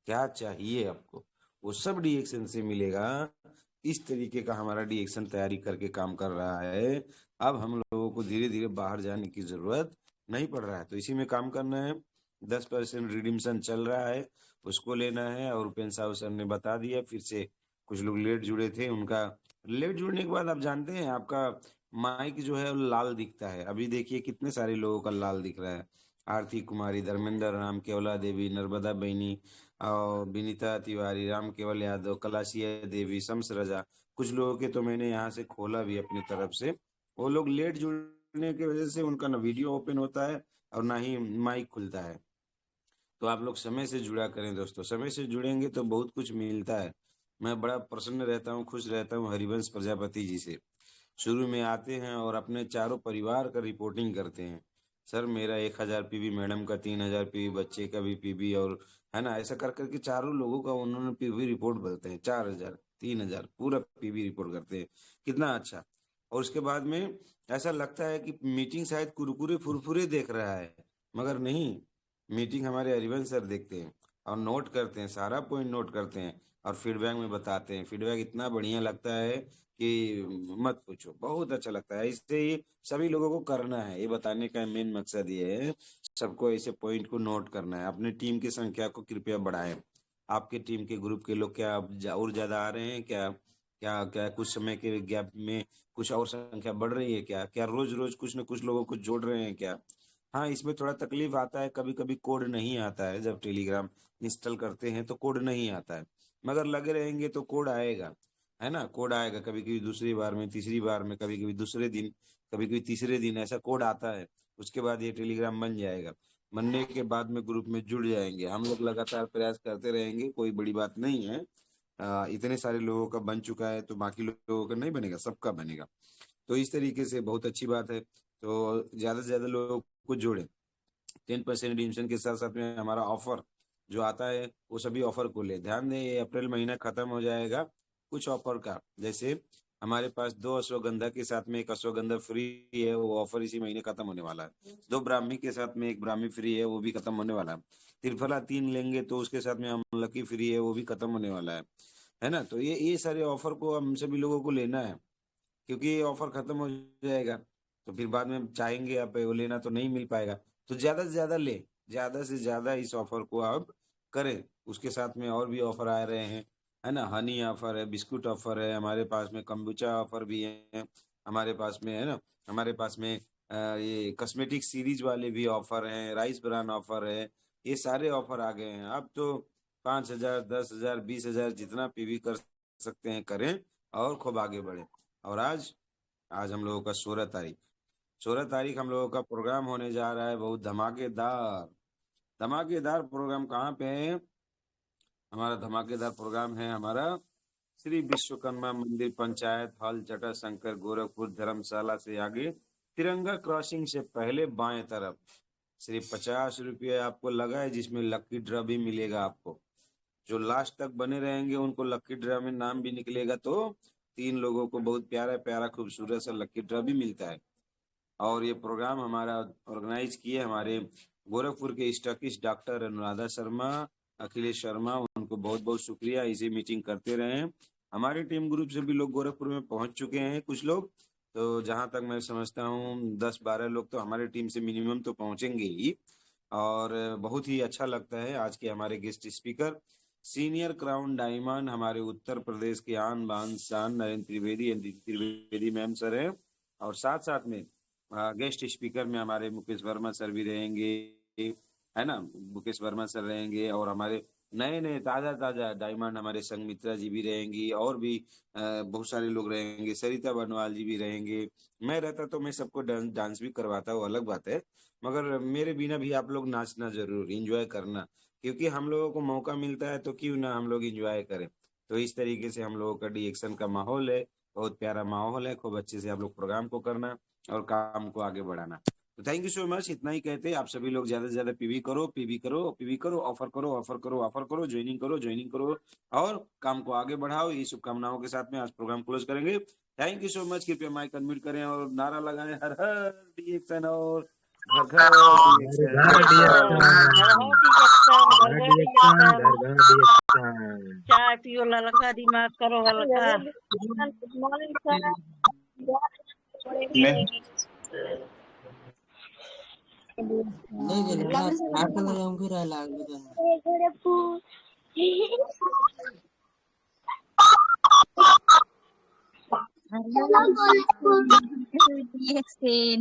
क्या चाहिए आपको वो सब डीएक्सन से मिलेगा। इस तरीके का हमारा डीएक्सन तैयारी करके काम कर रहा है। अब हम लोगों को धीरे धीरे बाहर जाने की जरूरत नहीं पड़ रहा है, तो इसी में काम करना है। 10% रिडीम्शन चल रहा है, उसको लेना है। और उपेंद्र साहू सर ने बता दिया। फिर से कुछ लोग लेट जुड़े थे, उनका लेट जुड़ने के बाद आप जानते हैं आपका माइक जो है वो लाल दिखता है। अभी देखिए कितने सारे लोगों का लाल दिख रहा है। आरती कुमारी, धर्मेंद्र राम, केवला देवी, नर्मदा बहनी और विनीता तिवारी, राम केवल यादव, कलासिया देवी, शम्स रजा, कुछ लोगों के तो मैंने यहाँ से खोला भी अपनी तरफ से। वो लोग लेट जुड़ने की वजह से उनका ना वीडियो ओपन होता है और ना ही माइक खुलता है। तो आप लोग समय से जुड़ा करें दोस्तों, समय से जुड़ेंगे तो बहुत कुछ मिलता है। मैं बड़ा प्रसन्न रहता हूँ, खुश रहता हूँ हरिवंश प्रजापति जी से। शुरू में आते हैं और अपने चारों परिवार का रिपोर्टिंग करते हैं। सर मेरा 1000 पीबी, मैडम का 3000 पीबी, बच्चे का भी पीबी, और है ना, ऐसा कर करके चारों लोगों का उन्होंने पीबी रिपोर्ट बोलते हैं। 4000, 3000 पूरा पीबी रिपोर्ट करते हैं। कितना अच्छा। और उसके बाद में ऐसा लगता है कि मीटिंग शायद कुरकुरे फुरफुरे देख रहा है, मगर नहीं, मीटिंग हमारे हरिवंश सर देखते हैं और नोट करते हैं, सारा पॉइंट नोट करते हैं और फीडबैक में बताते हैं। फीडबैक इतना बढ़िया लगता है कि मत पूछो, बहुत अच्छा लगता है। इससे ही सभी लोगों को करना है, ये बताने का मेन मकसद ये है, सबको ऐसे पॉइंट को नोट करना है। अपनी टीम की संख्या को कृपया बढ़ाएं। आपके टीम के ग्रुप के लोग क्या अब और ज्यादा आ रहे हैं क्या? क्या क्या कुछ समय के गैप में कुछ और संख्या बढ़ रही है क्या? क्या रोज रोज कुछ न कुछ लोगों को जोड़ रहे हैं क्या? हाँ, इसमें थोड़ा तकलीफ आता है, कभी कभी कोड नहीं आता है। जब टेलीग्राम इंस्टॉल करते हैं तो कोड नहीं आता है, मगर लगे रहेंगे तो कोड आएगा, है ना। कोड आएगा कभी कभी दूसरी बार में, तीसरी बार में, कभी कभी दूसरे दिन, कभी कभी तीसरे दिन, ऐसा कोड आता है। उसके बाद ये टेलीग्राम बन जाएगा। बनने के बाद में ग्रुप में जुड़ जाएंगे। हम लोग लगातार प्रयास करते रहेंगे, कोई बड़ी बात नहीं है। इतने सारे लोगों का बन चुका है तो बाकी लोगों का नहीं बनेगा, सबका बनेगा। तो इस तरीके से बहुत अच्छी बात है। तो ज्यादा से ज्यादा लोगों को जोड़े। 10% रिडीम्शन के साथ साथ में हमारा ऑफर जो आता है वो सभी ऑफर को ले ध्यान दें। ये अप्रैल महीना खत्म हो जाएगा कुछ ऑफर का। जैसे हमारे पास 2 अश्वगंधा के साथ में 1 अश्वगंधा फ्री है, वो ऑफर इसी महीने खत्म होने वाला है। 2 ब्राह्मी के साथ में 1 ब्राह्मी फ्री है, वो भी खत्म होने वाला है। त्रिफला 3 लेंगे तो उसके साथ में अमलकी फ्री है, वो भी खत्म होने वाला है ना। तो ये सारे ऑफर को हम सभी लोगों को लेना है, क्योंकि ये ऑफर खत्म हो जाएगा तो फिर बाद में चाहेंगे आप वो लेना तो नहीं मिल पाएगा। तो ज्यादा से ज्यादा ले, ज्यादा से ज्यादा इस ऑफर को आप करें। उसके साथ में और भी ऑफर आ रहे हैं, है ना। हनी ऑफर है, बिस्कुट ऑफर है, हमारे पास में कम्बुचा ऑफर भी है हमारे पास में, है ना। हमारे पास में ये कॉस्मेटिक सीरीज वाले भी ऑफर हैं, राइस ब्रान ऑफर है। ये सारे ऑफर आ गए हैं। अब तो 5000, 10,000, 20,000 जितना पीवी कर सकते हैं करें और खूब आगे बढ़े। और आज आज हम लोगों का 16 तारीख हम लोगों का प्रोग्राम होने जा रहा है, बहुत धमाकेदार। धमाकेदार प्रोग्राम कहाँ पे है? हमारा धमाकेदार प्रोग्राम है हमारा श्री विश्वकर्मा मंदिर पंचायत हॉल, जटा शंकर, गोरखपुर, धर्मशाला से आगे तिरंगा क्रॉसिंग से पहले बाएं तरफ। सिर्फ 50 रुपये आपको लगा है, जिसमें लक्की ड्रा भी मिलेगा आपको। जो लास्ट तक बने रहेंगे उनको लक्की ड्रा में नाम भी निकलेगा। तो 3 लोगों को बहुत प्यारा प्यारा खूबसूरत सा लक्की ड्रा भी मिलता है। और ये प्रोग्राम हमारा ऑर्गेनाइज किए हमारे गोरखपुर के स्टॉकिस्ट डॉक्टर अनुराधा शर्मा, अखिलेश शर्मा, उनको बहुत बहुत शुक्रिया। इसी मीटिंग करते रहे। हमारे टीम ग्रुप से भी लोग गोरखपुर में पहुंच चुके हैं कुछ लोग। तो जहां तक मैं समझता हूँ 10-12 लोग तो हमारे टीम से मिनिमम तो पहुंचेंगे ही। और बहुत ही अच्छा लगता है आज के हमारे guest speaker senior crown diamond हमारे उत्तर प्रदेश के आन बान शान नरेंद्र त्रिवेदी मैम सर है। और साथ साथ में गेस्ट स्पीकर में हमारे मुकेश वर्मा सर भी रहेंगे, है ना। मुकेश वर्मा सर रहेंगे और हमारे नए नए ताजा डायमंड हमारे संगमित्रा जी भी रहेंगी, और भी बहुत सारे लोग रहेंगे। सरिता बनवाल जी भी रहेंगे। मैं रहता तो मैं सबको डांस भी करवाता हूँ, अलग बात है, मगर मेरे बिना भी आप लोग नाचना जरूर, एंजॉय करना, क्योंकि हम लोगों को मौका मिलता है तो क्यों ना हम लोग एंजॉय करें। तो इस तरीके से हम लोगों का डिएक्शन का माहौल है, बहुत प्यारा माहौल है। खूब अच्छे से आप लोग प्रोग्राम को करना और काम को आगे बढ़ाना। तो थैंक यू सो मच। इतना ही कहते हैं, आप सभी लोग ज्यादा से ज्यादा पीवी करो, पीवी करो, पीवी करो, ऑफर करो, ऑफर करो, ऑफर करो, ज्वाइनिंग करो, ज्वाइनिंग करो, और काम को आगे बढ़ाओ। ये शुभकामनाओं के साथ में आज प्रोग्राम क्लोज करेंगे। Thank you so much. कृपया माइक अनम्यूट करें और नारा लगाएं, हर हर डीएक्शन और घर घर घर डीएक्शन। घर डिएक्शन घर घर डिएक्शन, डिएक्शन घर घर डिएक्शन। चाय पियो ललका दिमाग करो हल्का। Good morning sir. Hello, Explain.